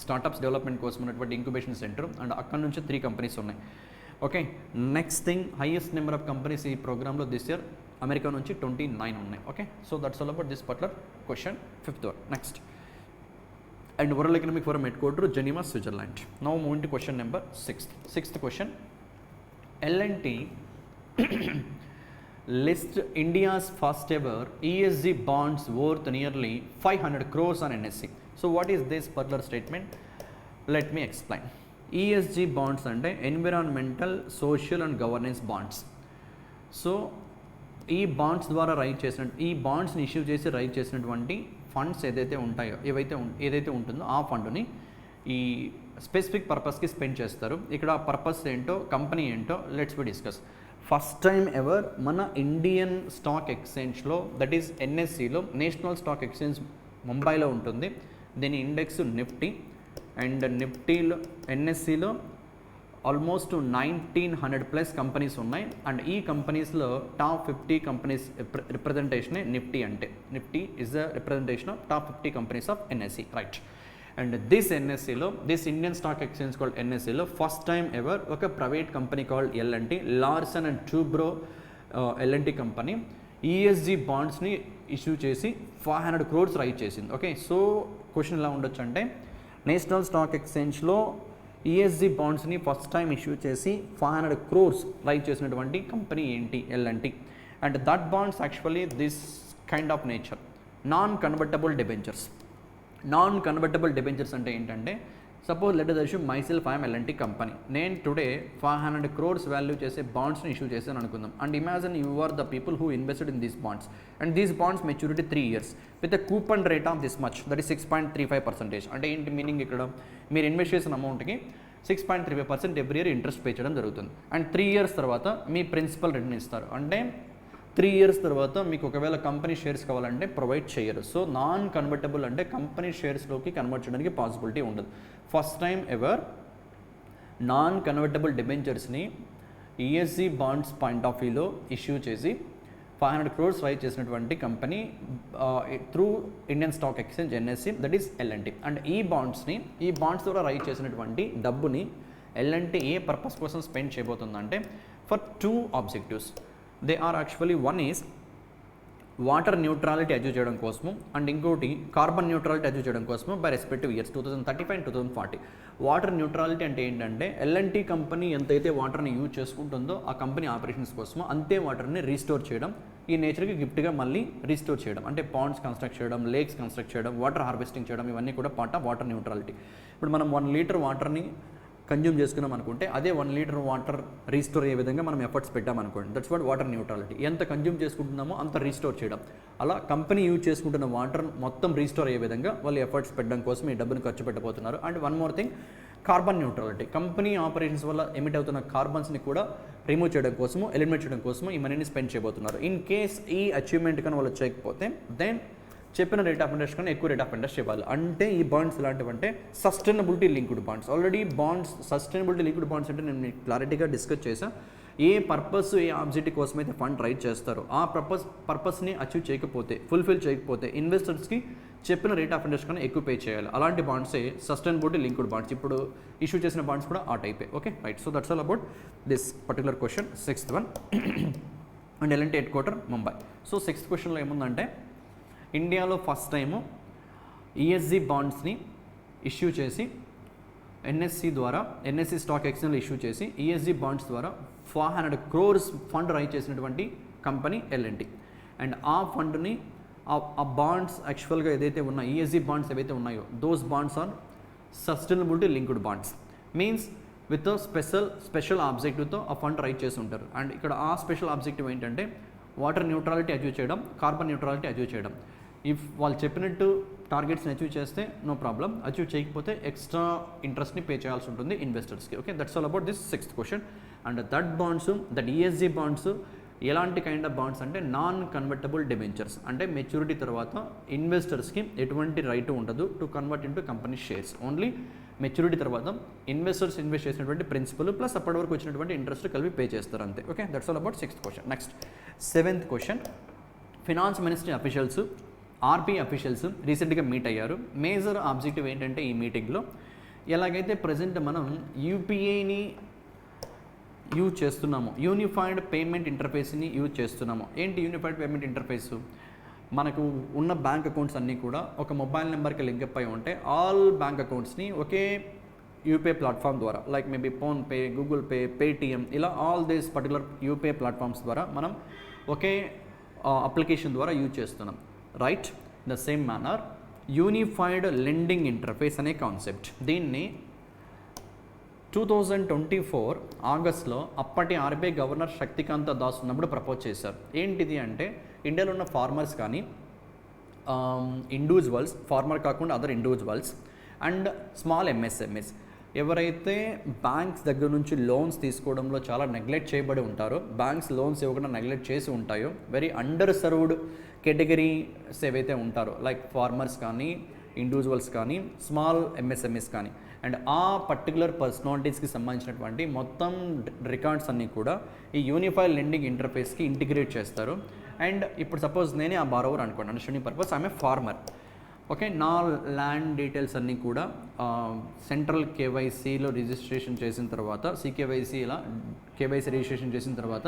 స్టార్టప్స్ డెవలప్మెంట్ కోసం ఉన్నటువంటి ఇంక్యుబేషన్ సెంటర్. అండ్ అక్కడ నుంచి 3 కంపెనీస్ ఉన్నాయి. Okay, next thing, highest number of companies ఈ ప్రోగ్రాంలో దిస్ ఇయర్ అమెరికా నుంచి 29 ఉన్నాయి. Okay, so that's all about this particular question, fifth one. Next, and World Economic Forum headquarters Geneva, Switzerland. Now moving to question number 6. Sixth question, L&T list India's first ever ESG bonds worth nearly 500 crores on NSE. So what is this particular statement? Let me explain. ESG bonds అంటే environmental, social and governance bonds. So ఈ బాండ్స్ ద్వారా రైజ్ చేసిన, ఈ బాండ్స్ని ఇష్యూ చేసి రైజ్ చేసినటువంటి ఫండ్స్ ఏదైతే ఉంటాయో, ఏదైతే ఉంటుందో ఆ ఫండ్ని ఈ స్పెసిఫిక్ పర్పస్కి స్పెండ్ చేస్తారు. ఇక్కడ పర్పస్ ఏంటో, కంపెనీ ఏంటో, let's be discuss. First time ever మన ఇండియన్ స్టాక్ ఎక్స్చేంజ్లో, దట్ ఈస్ ఎన్ఎస్సిలో, నేషనల్ స్టాక్ ఎక్స్చేంజ్ ముంబైలో ఉంటుంది. దీని ఇండెక్స్ నిఫ్టీ. అండ్ నిఫ్టీలో, ఎన్ఎస్సిలో ఆల్మోస్ట్ 1900+ కంపెనీస్ ఉన్నాయి. అండ్ ఈ కంపెనీస్లో టాప్ 50 కంపెనీస్ రిప్రజెంటేషనే నిఫ్టీ అంటే. Nifty is the representation of top 50 companies of NSE, right. And this ఎన్ఎస్సిలో, this Indian stock exchange called ఎన్ఎస్సిలో ఫస్ట్ టైం ఎవర్ ఒక private company called L and T, Larson and Toubro L and T company ESG బాండ్స్ని ఇష్యూ చేసి 500 crores రైజ్ చేసింది. ఓకే, సో క్వశ్చన్ ఎలా ఉండొచ్చు అంటే, నేషనల్ స్టాక్ ఎక్స్చేంజ్లో ఈఎస్జీ బాండ్స్ని ఫస్ట్ టైం ఇష్యూ చేసి 500 crores రైజ్ చేసినటువంటి కంపెనీ ఏంటి? L and T. And that bonds actually this kind of nature, non convertible debentures. Non convertible debentures అంటే ఏంటంటే, suppose let us assume myself I am L and T company. నేను టుడే 500 crores వాల్యూ చేసే బాండ్స్ని ఇష్యూ చేశాను అనుకుందాం. And imagine you are the people who invested in these bonds. And these bonds maturity 3 years విత్ a coupon rate of this much, that is 6.35%. అంటే ఏంటి మీనింగ్? ఇక్కడ మీరు ఇన్వెస్ట్ చేసిన అమౌంట్కి 6.35% ఎవ్రీ ఇయర్ ఇంట్రెస్ట్ పే చేయడం జరుగుతుంది. అండ్ 3 years తర్వాత మీ ప్రిన్సిపల్ రిటర్న్ ఇస్తారు. అంటే 3 years తర్వాత మీకు ఒకవేళ కంపెనీ షేర్స్ కావాలంటే ప్రొవైడ్ చేయరు. సో నాన్ కన్వర్టబుల్ అంటే కంపెనీ షేర్స్లోకి కన్వర్ట్ చేయడానికి పాసిబిలిటీ ఉండదు. First time ever non convertible డిబెంచర్స్ని ఈఎస్జీ బాండ్స్ పాయింట్ ఆఫ్ వ్యూలో ఇష్యూ చేసి 500 crores రైజ్ చేసినటువంటి company through Indian stock exchange NSE, that is L and T. And ఈ బాండ్స్ ద్వారా రైజ్ చేసినటువంటి డబ్బుని ఎల్&టి ఏ పర్పస్ కోసం స్పెండ్ చేయబోతుందంటే, for 2 objectives. They are actually, one is water neutrality achieve చేయడం కోసము, అండ్ ఇంకోటి కార్బన్ న్యూట్రాలిటీ అచీవ్ చేయడం కోసము by respective years 2035 and 2040. Water neutrality అంటే ఏంటంటే, ఎల్&టి కంపెనీ ఎంతైతే వాటర్ని యూజ్ చేసుకుంటుందో ఆ కంపెనీ ఆపరేషన్స్ కోసము అంతే వాటర్ని రీస్టోర్ చేయడం, ఈ నేచర్కి గిఫ్ట్గా మళ్ళీ రీస్టోర్ చేయడం. అంటే పాండ్స్ కన్స్ట్రక్ట్ చేయడం, లేక్స్ కన్స్ట్రక్ట్ చేయడం, వాటర్ హార్వెస్టింగ్ చేయడం, ఇవన్నీ కూడా పార్ట్ ఆఫ్ వాటర్ న్యూట్రాలిటీ. ఇప్పుడు మనం 1 liter వాటర్ని కన్జ్యూమ్ చేసుకున్నాం అనుకుంటే, అదే 1 liter వాటర్ రీస్టోర్ అయ్యే విధంగా మనం ఎఫర్ట్స్ పెట్టామనుకోండి, దట్స్ వాట్ వాటర్ న్యూట్రాలిటీ. ఎంత కన్జ్యూమ్ చేసుకుంటున్నామో అంత రీస్టోర్ చేయడం. అలా కంపెనీ యూజ్ చేసుకుంటున్న వాటర్ మొత్తం రీస్టోర్ అయ్యే విధంగా వాళ్ళు ఎఫర్ట్స్ పెట్టడం కోసం ఈ డబ్బును ఖర్చు పెట్టబోతున్నారు. And one more thing, carbon neutrality. Company operations వల్ల ఎమిట్ అవుతున్న కార్బన్స్ని కూడా రిమూవ్ చేయడం కోసము, ఎలిమినేట్ చేయడం కోసము ఈ మనీని స్పెండ్ చేయబోతున్నారు. ఇన్ కేస్ ఈ అచీవ్మెంట్ కానీ వాళ్ళు చేయకపోతే, దెన్ చెప్పిన రేట్ ఆఫ్ ఇంట్రెస్ట్ కన్నా ఎక్కువ రేట్ ఆఫ్ ఇంట్రెస్ట్ ఇవ్వాలి. అంటే ఈ బాండ్స్ ఎలాంటివంటే sustainability linked bonds. Already bonds, sustainability linked bonds అంటే నేను మీకు క్లారిటీగా డిస్కస్ చేశాను. ఏ పర్పస్, ఏ ఆబ్జెక్టివ్ కోసం అయితే ఫండ్ రైజ్ చేస్తారో ఆ పర్పస్ని అచీవ్ చేయకపోతే, ఫుల్ఫిల్ చేయకపోతే, ఇన్వెస్టర్స్కి చెప్పిన రేట్ ఆఫ్ ఇంట్రెస్ట్ కన్నా ఎక్కువ పే చేయాలి. అలాంటి బాండ్సే సస్టైనబిలిటీ లింక్డ్ బాండ్స్. ఇప్పుడు ఇష్యూ చేసిన బాండ్స్ కూడా ఆ టైపే. Okay right. So that's all about this particular question, 6th one. And L and T head quarter Mumbai. So 6th క్వశ్చన్లో ఏముందంటే, ఇండియాలో ఫస్ట్ టైము ఈఎస్జీ బాండ్స్ని ఇష్యూ చేసి ఎన్ఎస్సి స్టాక్ ఎక్స్చేంజ్లో ఇష్యూ చేసి ఈఎస్జీ బాండ్స్ ద్వారా 400 crores ఫండ్ రైజ్ చేసినటువంటి కంపెనీ ఎల్ఎన్టీ. అండ్ ఆ ఫండ్ని ఆ బాండ్స్ యాక్చువల్గా ఏదైతే ఉన్నాయో, ఈఎస్జీ బాండ్స్ ఏవైతే ఉన్నాయో, those bonds are sustainability linked bonds. Means with special ఆబ్జెక్టివ్తో ఆ ఫండ్ రైజ్ చేసి ఉంటారు. అండ్ ఇక్కడ ఆ స్పెషల్ ఆబ్జెక్టివ్ ఏంటంటే వాటర్ న్యూట్రాలిటీ అచీవ్ చేయడం, కార్బన్ న్యూట్రాలిటీ అచీవ్ చేయడం. ఇఫ్ వాళ్ళు చెప్పినట్టు టార్గెట్స్ని అచీవ్ చేస్తే నో ప్రాబ్లం, అచీవ్ చేయకపోతే ఎక్స్ట్రా ఇంట్రెస్ట్ని పే చేయాల్సి ఉంటుంది ఇన్వెస్టర్స్కి. Okay that's all about this 6th question. And that ESG bonds ఎలాంటి కైండ్ ఆఫ్ బాండ్స్ అంటే నాన్ కన్వర్టబుల్ డిబెంచర్స్. అంటే మెచ్యూరిటీ తర్వాత ఇన్వెస్టర్స్కి ఎటువంటి రైట్ ఉండదు to convert into company shares. Only maturity తర్వాత ఇన్వెస్టర్స్ ఇన్వెస్ట్ చేసినటువంటి ప్రిన్సిపల్ ప్లస్ అప్పటి వరకు వచ్చినటువంటి ఇంట్రెస్ట్ కలిపి పే చేస్తారు అంతే. Okay that's all about 6th question. Next 7th question. Finance ministry officials, RB officials రీసెంట్గా మీట్ అయ్యారు. మేజర్ ఆబ్జెక్టివ్ ఏంటంటే ఈ మీటింగ్లో, ఎలాగైతే ప్రజెంట్ మనం యూపీఐని యూజ్ చేస్తున్నాము, యూనిఫైడ్ పేమెంట్ ఇంటర్ఫేస్ని యూజ్ చేస్తున్నాము. ఏంటి యూనిఫైడ్ పేమెంట్ ఇంటర్ఫేసు? మనకు ఉన్న బ్యాంక్ అకౌంట్స్ అన్నీ కూడా ఒక మొబైల్ నెంబర్కి లింక్అప్ అయి ఉంటే ఆల్ బ్యాంక్ అకౌంట్స్ని ఒకే యూపీఐ ప్లాట్ఫామ్ ద్వారా, like maybe PhonePe, Google Pay, Paytm, ఇలా all these particular UPI platforms ద్వారా మనం ఒకే అప్లికేషన్ ద్వారా యూజ్ చేస్తున్నాం. Right. The same manner unified lending interface అనే కాన్సెప్ట్, దీన్ని 2024 ఆగస్ట్లో అప్పటి ఆర్బీఐ గవర్నర్ శక్తికాంత దాస్ ఉన్నప్పుడు ప్రపోజ్ చేశారు. ఏంటిది అంటే, ఇండియాలో ఉన్న ఫార్మర్స్ కానీ ఇండివిజువల్స్, ఫార్మర్ కాకుండా other individuals and small MSMS ఎవరైతే బ్యాంక్స్ దగ్గర నుంచి లోన్స్ తీసుకోవడంలో చాలా నెగ్లెక్ట్ చేయబడి ఉంటారో, బ్యాంక్స్ లోన్స్ ఇవ్వకుండా నెగ్లెక్ట్ చేసి ఉంటాయో, వెరీ అండర్ సర్వ్డ్ కేటగిరీస్ ఏవైతే ఉంటారో, లైక్ ఫార్మర్స్ కానీ, ఇండివిజువల్స్ కానీ, స్మాల్ ఎంఎస్ఎంఎస్ కానీ, అండ్ ఆ పర్టికులర్ పర్సనాలిటీస్కి సంబంధించినటువంటి మొత్తం రికార్డ్స్ అన్నీ కూడా ఈ యూనిఫైడ్ లెండింగ్ ఇంటర్ఫేస్కి ఇంటిగ్రేట్ చేస్తారు. అండ్ ఇప్పుడు సపోజ్ నేనే ఆ బారోవర్ అనుకోండి, understanding purpose I'm a farmer. Okay, నా ల్యాండ్ డీటెయిల్స్ అన్నీ కూడా సెంట్రల్ కేవైసీలో రిజిస్ట్రేషన్ చేసిన తర్వాత, సికేవైసీ ఇలా కేవైసీ రిజిస్ట్రేషన్ చేసిన తర్వాత,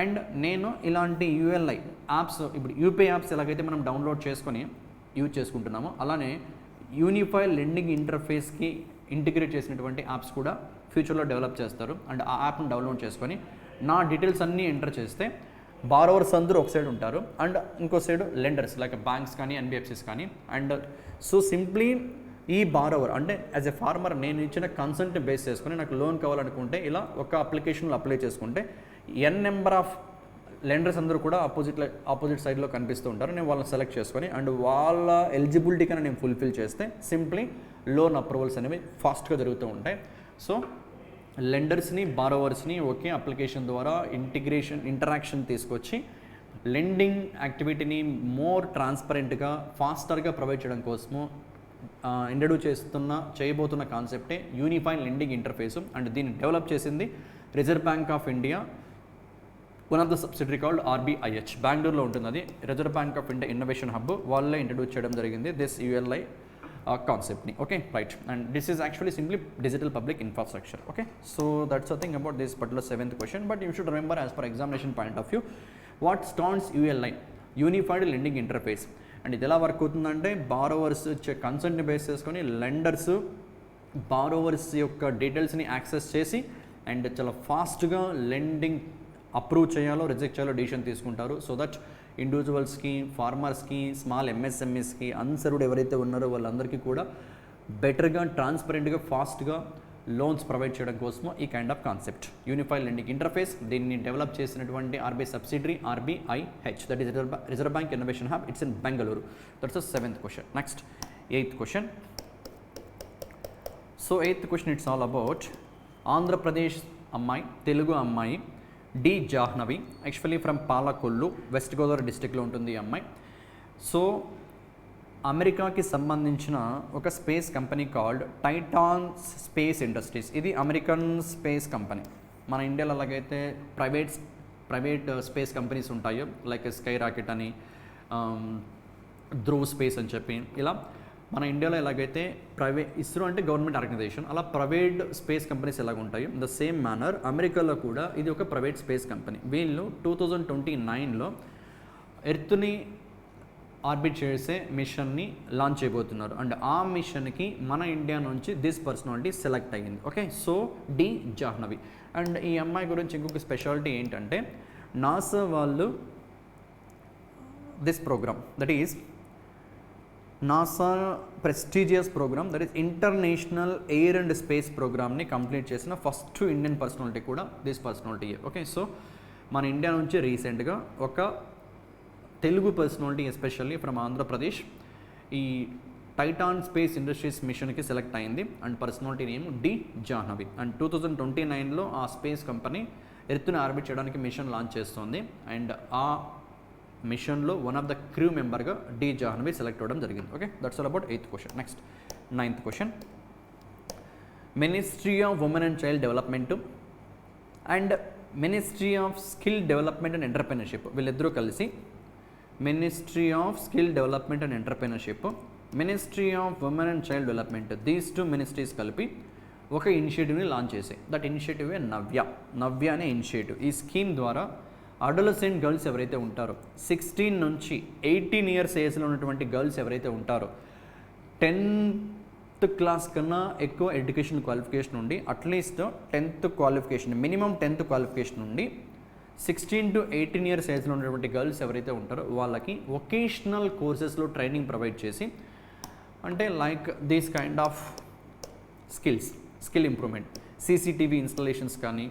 అండ్ నేను ఇలాంటి యూఎల్ఐ యాప్స్, ఇప్పుడు యూపీఐ యాప్స్ ఎలాగైతే మనం డౌన్లోడ్ చేసుకొని యూజ్ చేసుకుంటున్నామో, అలానే యూనిఫైడ్ లెండింగ్ ఇంటర్ఫేస్కి ఇంటిగ్రేట్ చేసినటువంటి యాప్స్ కూడా ఫ్యూచర్లో డెవలప్ చేస్తారు. అండ్ ఆ యాప్ని డౌన్లోడ్ చేసుకొని నా డీటెయిల్స్ అన్నీ ఎంటర్ చేస్తే బారోవర్స్ అందరూ ఒక సైడ్ ఉంటారు, అండ్ ఇంకో సైడ్ లెండర్స్ లైక్ బ్యాంక్స్ కానీ, ఎన్బిఎఫ్సిస్ కానీ. అండ్ సో సింప్లీ ఈ బారోవర్ అంటే యాజ్ ఎ ఫార్మర్ నేను ఇచ్చిన కన్సెంట్ బేస్ చేసుకొని నాకు లోన్ కావాలనుకుంటే ఇలా ఒక అప్లికేషన్లో అప్లై చేసుకుంటే ఎన్ నెంబర్ ఆఫ్ లెండర్స్ అందరూ కూడా ఆపోజిట్ సైడ్లో కనిపిస్తూ ఉంటారు. నేను వాళ్ళని సెలెక్ట్ చేసుకొని అండ్ వాళ్ళ ఎలిజిబిలిటీ కన్నా నేను ఫుల్ఫిల్ చేస్తే సింప్లీ లోన్ అప్రూవల్స్ అనేవి ఫాస్ట్గా జరుగుతూ ఉంటాయి. సో లెండర్స్ని, బారోవర్స్ని ఒకే అప్లికేషన్ ద్వారా ఇంటరాక్షన్ తీసుకొచ్చి లెండింగ్ యాక్టివిటీని మోర్ ట్రాన్స్పరెంట్గా, ఫాస్టర్గా ప్రొవైడ్ చేయడం కోసము ఇంట్రడ్యూస్ చేయబోతున్న కాన్సెప్టే యూనిఫైడ్ లెండింగ్ ఇంటర్ఫేసు. అండ్ దీన్ని డెవలప్ చేసింది reserve bank of India, one of the subsidiary called RBIH, బెంగళూరులో ఉంటుంది. అది reserve bank of India innovation hub, వాళ్ళే ఇంట్రడ్యూస్ చేయడం జరిగింది దిస్ యూఎల్ఐ కాన్సెప్ట్ని. Okay right. And this is actually simply digital public infrastructure. Okay, so that's a thing about this particular 7th question. But you should remember as per examination point of view what stands ULI, unified lending interface. And ఇది ఎలా వర్క్ అవుతుందంటే, బారోవర్స్ కన్సెంట్ని బేస్ చేసుకొని లెండర్స్ బారోవర్స్ యొక్క డీటెయిల్స్ని యాక్సెస్ చేసి అండ్ చాలా ఫాస్ట్గా లెండింగ్ అప్రూవ్ చేయాలో రిజెక్ట్ చేయాలో డిసిషన్ తీసుకుంటారు. సో దట్ ఇండివిజువల్స్కి, ఫార్మర్స్కి, స్మాల్ ఎంఎస్ఎంఎస్కి, అన్సర్వ్డ్ ఎవరైతే ఉన్నారో వాళ్ళందరికీ కూడా బెటర్గా, ట్రాన్స్పరెంట్గా, ఫాస్ట్గా లోన్స్ ప్రొవైడ్ చేయడం కోసము ఈ kind of concept unified lending interface. దీన్ని డెవలప్ చేసినటువంటి RBI subsidiary RBIH, that is reserve bank innovation hub, it's in Bengaluru. That's the 7th question. Next 8th question. So 8th question it's all about Andhra Pradesh అమ్మాయి, తెలుగు అమ్మాయి D Jahnavi, actually from Palakollu, west Godavari డిస్టిక్లో ఉంటుంది ఈ అమ్మాయి. సో అమెరికాకి సంబంధించిన ఒక space company called Titan space industries, ఇది అమెరికన్ స్పేస్ కంపెనీ. మన ఇండియాలో అలాగైతే ప్రైవేట్ స్పేస్ కంపెనీస్ ఉంటాయో, లైక్ స్కై రాకెట్ అని, ధ్రువ్ స్పేస్ అని చెప్పి ఇలా మన ఇండియాలో ఎలాగైతే ఇస్రో అంటే గవర్నమెంట్ ఆర్గనైజేషన్, అలా ప్రైవేట్ స్పేస్ కంపెనీస్ ఎలాగ ఉంటాయి, ద సేమ్ మేనర్ అమెరికాలో కూడా ఇది ఒక ప్రైవేట్ స్పేస్ కంపెనీ. వీళ్ళు 2029లో ఎర్త్ని ఆర్బిట్ చేసే మిషన్ని లాంచ్ చేయబోతున్నారు. అండ్ ఆ మిషన్కి మన ఇండియా నుంచి దిస్ పర్సనాలిటీ సెలెక్ట్ అయ్యింది. Okay, so D Jahnavi. And ఈ అమ్మాయి గురించి ఇంకొక స్పెషాలిటీ ఏంటంటే నాసా వాళ్ళు this programme that is NASA prestigious programme that is international air and space ప్రోగ్రామ్ని కంప్లీట్ చేసిన ఫస్ట్ ఇండియన్ పర్సనాలిటీ కూడా దిస్ పర్సనాలిటీ. ఓకే, సో మన ఇండియా నుంచి రీసెంట్గా ఒక Telugu personality especially from Andhra Pradesh ఈ టైటాన్ స్పేస్ ఇండస్ట్రీస్ మిషన్కి సెలెక్ట్ అయింది. And personality name D Jahnavi. And 2029లో ఆ స్పేస్ కంపెనీ ఎర్త్ని ఆర్బిట్ చేయడానికి మిషన్ లాంచ్ చేస్తుంది. అండ్ ఆ మిషన్లో వన్ ఆఫ్ ద క్రూ మెంబర్గా డి జాహ్నవి సెలెక్ట్ అవ్వడం జరిగింది. Okay, that's all about 8th question. Next 9th question. Ministry of women and child development and ministry of skill development and entrepreneurship వీళ్ళిద్దరూ కలిసి ministry of skill development and entrepreneurship, ministry of women and child development, these two ministries కలిపి ఒక ఇనిషియేటివ్ని లాంచ్ చేసాయి. దట్ ఇనిషియేటివే నవ్య అనే ఇనిషియేటివ్. ఈ స్కీమ్ ద్వారా అడోలసెంట్ గర్ల్స్ ఎవరైతే ఉంటారో 16 నుంచి 18 ఇయర్స్ ఏజ్లో ఉన్నటువంటి గర్ల్స్ ఎవరైతే ఉంటారో 10th క్లాస్ కన్నా ఎక్కువ ఎడ్యుకేషన్ క్వాలిఫికేషన్ ఉండి at least 10th qualification minimum 10th qualification ఉండి 16 to 18 ఇయర్స్ ఏజ్లో ఉన్నటువంటి గర్ల్స్ ఎవరైతే ఉంటారో వాళ్ళకి వొకేషనల్ కోర్సెస్లో ట్రైనింగ్ ప్రొవైడ్ చేసి అంటే like these kind of skill improvement, CCTV installations కానీ,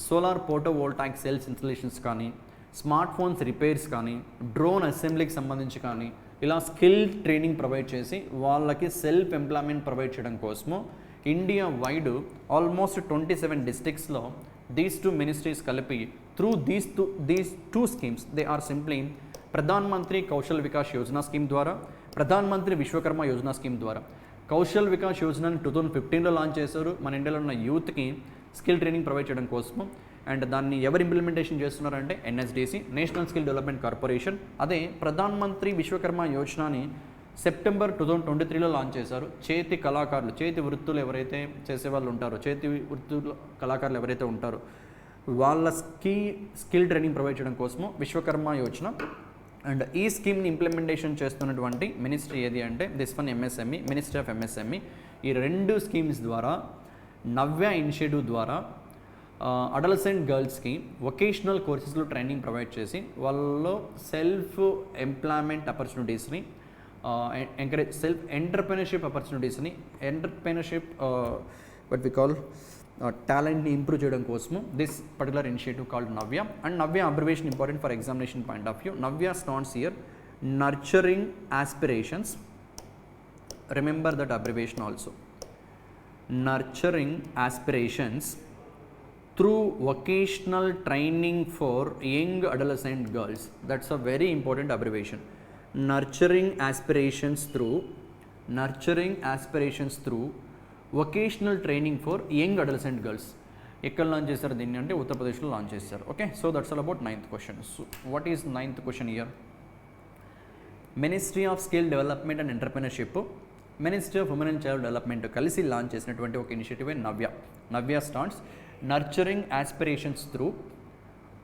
సోలార్ ఫోటోవోల్టాయిక్ సెల్స్ ఇన్స్టలేషన్స్ కానీ, స్మార్ట్ ఫోన్స్ రిపేర్స్ కానీ, డ్రోన్ అసెంబ్లీకి సంబంధించి కానీ ఇలా స్కిల్ ట్రైనింగ్ ప్రొవైడ్ చేసి వాళ్ళకి సెల్ఫ్ ఎంప్లాయ్మెంట్ ప్రొవైడ్ చేయడం కోసము ఇండియా వైడ్ ఆల్మోస్ట్ 27 డిస్ట్రిక్ట్స్లో దీస్ టూ మినిస్ట్రీస్ కలిపి through these two schemes they are simply Pradhan Mantri Kaushal Vikas Yojana scheme ద్వారా, ప్రధాన్ మంత్రి విశ్వకర్మ యోజన స్కీమ్ ద్వారా. కౌశల్ వికాస్ యోజనని 2015లో లాంచ్ చేశారు మన ఇండియాలో ఉన్న యూత్కి స్కిల్ ట్రైనింగ్ ప్రొవైడ్ చేయడం కోసము. అండ్ దాన్ని ఎవరు ఇంప్లిమెంటేషన్ చేస్తున్నారంటే NSDC, national skill development corporation. అదే ప్రధాన్ మంత్రి విశ్వకర్మ యోజనని సెప్టెంబర్ 2023లో లాంచ్ చేశారు. చేతి కళాకారులు, చేతి వృత్తులు ఎవరైతే చేసేవాళ్ళు ఉంటారో, చేతి వృత్తులు కళాకారులు ఎవరైతే ఉంటారో వాళ్ళకి స్కిల్ ట్రైనింగ్ ప్రొవైడ్ చేయడం కోసము విశ్వకర్మ యోజన. అండ్ ఈ స్కీమ్ని ఇంప్లిమెంటేషన్ చేస్తున్నటువంటి మినిస్ట్రీ ఏది అంటే this one MSME, ministry of MSME. ఈ రెండు స్కీమ్స్ ద్వారా నవ్య ఇనిషియేటివ్ ద్వారా అడలసెంట్ గర్ల్స్కి వొకేషనల్ కోర్సెస్లో ట్రైనింగ్ ప్రొవైడ్ చేసి వాళ్ళలో సెల్ఫ్ ఎంప్లాయ్మెంట్ ఆపర్చునిటీస్ని ఎంకరేజ్, సెల్ఫ్ ఎంటర్ప్రెన్యూర్షిప్ ఆపర్చునిటీస్ని, ఎంటర్ప్రెన్యూర్షిప్ వట్ వి కాల్ టాలెంట్ని ఇంప్రూవ్ చేయడం కోసము this particular initiative called Navya. And Navya abbreviation important for examination point of view. Navya stands here nurturing aspirations. Remember that abbreviation also. Nurturing aspirations through vocational training for young adolescent girls. That's a very important abbreviation. Nurturing aspirations through vocational training for young adolescent girls. ఎక్కడ లాంచ్ చేశారు దీన్ని అంటే ఉత్తరప్రదేశ్లో లాంచ్ చేశారు. Okay, so that's all about 9th question. So what is 9th question here? Ministry of skill development and entrepreneurship, ministry of women and child development కలిసి లాంచ్ చేసినటువంటి ఒక initiative Navya starts nurturing aspirations through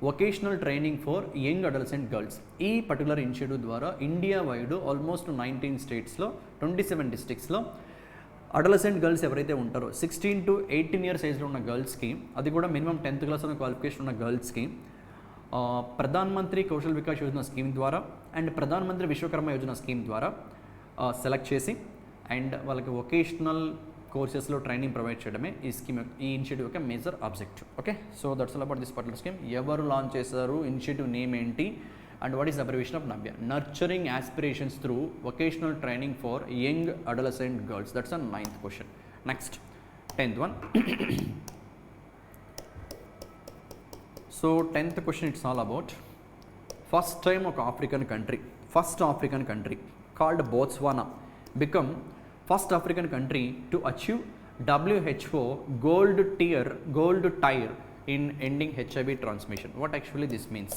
vocational training for young adolescent girls. ఈ పర్టికులర్ ఇనిషియేటివ్ ద్వారా ఇండియా వైడ్ ఆల్మోస్ట్ 19 స్టేట్స్లో 27 డిస్ట్రిక్ట్స్లో అడలసెంట్ గర్ల్స్ ఎవరైతే ఉంటారో 16 to 18 ఇయర్స్ ఏజ్లో ఉన్న గర్ల్స్కి, అది కూడా మినిమం 10th క్లాస్ ఉన్న క్వాలిఫికేషన్ ఉన్న గర్ల్స్కి ప్రధాన్ మంత్రి కౌశల్ వికాస్ యోజన స్కీమ్ ద్వారా అండ్ ప్రధాన్ మంత్రి విశ్వకర్మ యోజన స్కీమ్ ద్వారా సెలెక్ట్ చేసి అండ్ వాళ్ళకి వొకేషనల్ కోర్సెస్లో ట్రైనింగ్ ప్రొవైడ్ చేయడమే ఈ ఇనిషియేటివ్ యొక్క major objective. Okay, so that's all about this particular scheme. ఎవరు లాంచ్ చేశారు, ఇనిషియేటివ్ నేమ్ ఏంటి, and what is abbreviation of Navya? Nurturing aspirations through vocational training for young adolescent girls. That's a 9th question. Next 10th one. So 10th question it's all about first time ఒక African country called Botswana become first African country to achieve WHO gold tier in ending HIV transmission. What actually this means?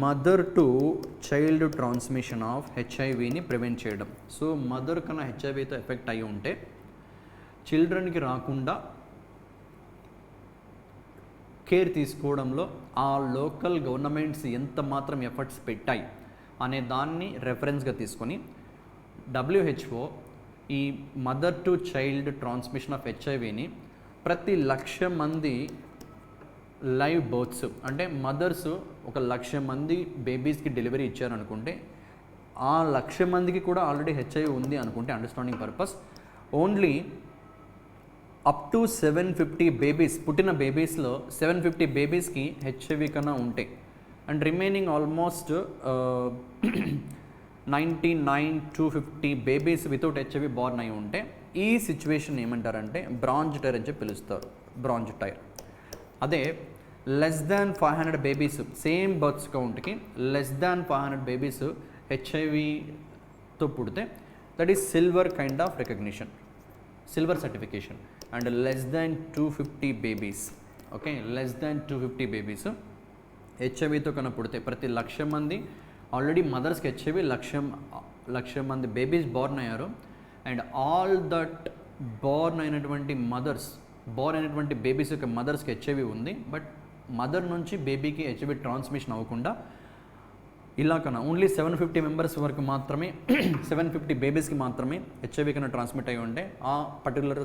Mother to child transmission of హెచ్ఐవిని ప్రివెంట్ చేయడం. సో మదర్ కన్నా హెచ్ఐవితో ఎఫెక్ట్ అయి ఉంటే చిల్డ్రన్కి రాకుండా కేర్ తీసుకోవడంలో ఆ లోకల్ గవర్నమెంట్స్ ఎంత మాత్రం ఎఫర్ట్స్ పెట్టాయి అనే దాన్ని రెఫరెన్స్గా తీసుకొని WHO ఈ mother to child transmission of హెచ్ఐవిని ప్రతి 1,00,000 మంది లైవ్ బర్త్స్ అంటే మదర్స్ 1,00,000 మంది బేబీస్కి డెలివరీ ఇచ్చారనుకుంటే ఆ 1,00,000 మందికి కూడా ఆల్రెడీ హెచ్ఐవి ఉంది అనుకుంటే understanding purpose only up to 750 babies పుట్టిన బేబీస్లో 750 బేబీస్కి హెచ్ఐవి కన్నా ఉంటాయి and remaining almost 99-250 babies without HIV born అయి ఉంటే ఈ సిచ్యువేషన్ ఏమంటారంటే బ్రాంజ్ టైర్ అని చెప్పి పిలుస్తారు. Bronze tier. అదే less than 500 babies same births కౌంట్కి లెస్ దాన్ 500 బేబీస్ హెచ్ఐవితో పుడితే that is silver kind of recognition, silver certification. And less than 250 babies, okay, less than 250 babies హెచ్ఐవితో కన్నా పుడితే ప్రతి 1,00,000 మంది ఆల్రెడీ మదర్స్కి హెచ్ఐవి 1,00,000 మంది బేబీస్ బార్న్ అయ్యారు. అండ్ ఆల్ దట్ బార్న్ అయినటువంటి బేబీస్ యొక్క మదర్స్కి హెచ్ఐవి ఉంది. బట్ మదర్ నుంచి బేబీకి హెచ్ఐవి ట్రాన్స్మిషన్ అవ్వకుండా ఇలా కన్నా ఓన్లీ 750 మెంబర్స్ వరకు మాత్రమే 750 బేబీస్కి మాత్రమే హెచ్ఐవి కన్నా ట్రాన్స్మిట్ అయ్యి ఉంటే ఆ పర్టికులర్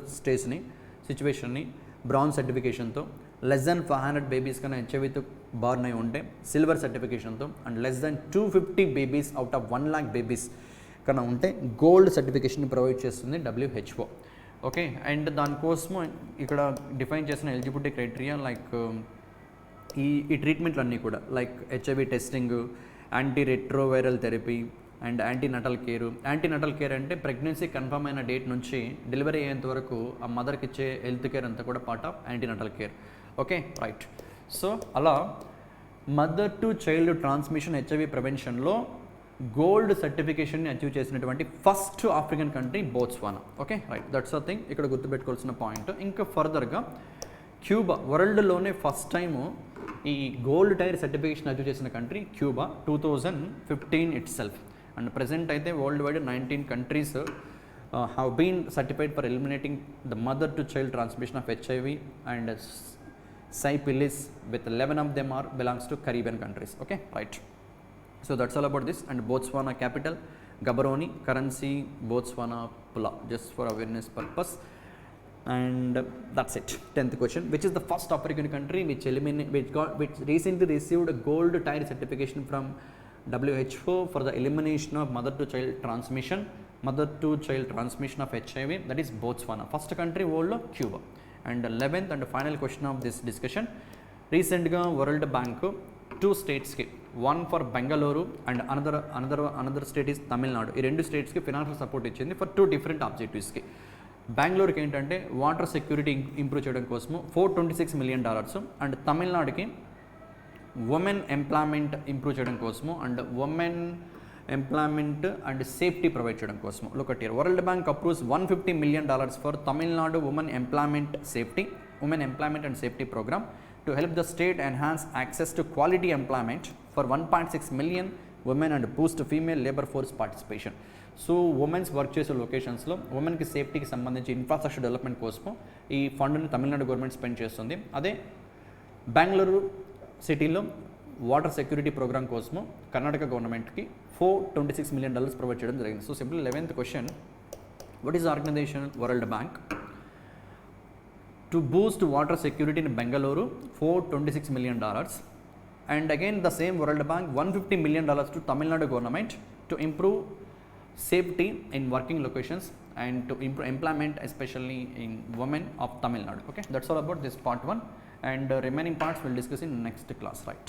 సిచ్యువేషన్ని బ్రౌన్ సర్టిఫికేషన్తో, లెస్ దాన్ 500 బేబీస్ కన్నా హెచ్ఐవితో బార్న్ అయి ఉంటే సిల్వర్ సర్టిఫికేషన్తో, and less than 250 babies out of 1,00,000 babies కన్నా ఉంటే గోల్డ్ సర్టిఫికేషన్ ప్రొవైడ్ చేస్తుంది WHO. ఓకే, అండ్ దానికోసము ఇక్కడ డిఫైన్ చేసిన ఎలిజిబిలిటీ క్రైటీరియా లైక్ ఈ ట్రీట్మెంట్లు అన్నీ కూడా like HIV testing, anti retroviral therapy and antenatal care. Antenatal care అంటే ప్రెగ్నెన్సీ కన్ఫర్మ్ అయిన డేట్ నుంచి డెలివరీ అయ్యేంత వరకు ఆ మదర్కి ఇచ్చే హెల్త్ కేర్ అంతా కూడా part of antenatal care. Okay, right. So అలా mother to child transmission HIV ప్రివెన్షన్లో గోల్డ్ సర్టిఫికేషన్ని అచీవ్ చేసినటువంటి first African country Botswana. Okay, right, that's a thing ఇక్కడ గుర్తుపెట్టుకోవాల్సిన పాయింట్. ఇంకా ఫర్దర్గా క్యూబా, వరల్డ్లోనే ఫస్ట్ టైము ఈ గోల్డ్ టైర్ సర్టిఫికేషన్ అచీవ్ చేసిన country Cuba 2015 itself. And present అయితే worldwide 19 countries have been certified for eliminating the mother to child transmission of HIV and syphilis with 11 of them are belongs to Caribbean countries. Okay, right. So that's all about this. And Botswana capital Gaborone, currency Botswana pula, just for awareness purpose. And that's it. 10th question, which is the first African country which recently received a gold tier certification from WHO for the elimination of mother to child transmission of HIV, that is Botswana. First country world lo Cuba. And 11th and final question of this discussion, recent ga World Bank 2 states ki, one for Bangalore and another state is Tamil Nadu, ఈ రెండు states ki financial support ఇచ్చింది for 2 different objectives ki. బెంగళూరుకి ఏంటంటే వాటర్ సెక్యూరిటీ ఇంప్రూవ్ చేయడం కోసము $426 million, అండ్ తమిళనాడుకి ఉమెన్ ఎంప్లాయ్మెంట్ ఇంప్రూవ్ చేయడం కోసము and women employment and safety provide చేయడం కోసము. Look at here, world bank approves $150 million for Tamil Nadu women employment and safety programme to help the state enhance access to quality employment for 1.6 million women and boost female labor force participation. So women's work చేసే లొకేషన్స్లో ఉమెన్కి సేఫ్టీకి సంబంధించి ఇన్ఫ్రాస్ట్రక్చర్ డెవలప్మెంట్ కోసము ఈ ఫండ్ని తమిళనాడు గవర్నమెంట్ స్పెండ్ చేస్తుంది. అదే బెంగళూరు సిటీలో వాటర్ సెక్యూరిటీ ప్రోగ్రామ్ కోసము కర్ణాటక గవర్నమెంట్కి $426 million ప్రొవైడ్ చేయడం జరిగింది. So simple 11th question, what is organisation World Bank to boost water security in Bengaluru $426 million, and again the same World Bank $150 million to Tamil Nadu government to improve safety in working locations and to improve employment especially in women of Tamil Nadu. Okay, that's all about this part 1, and remaining parts we'll discuss in next class, right?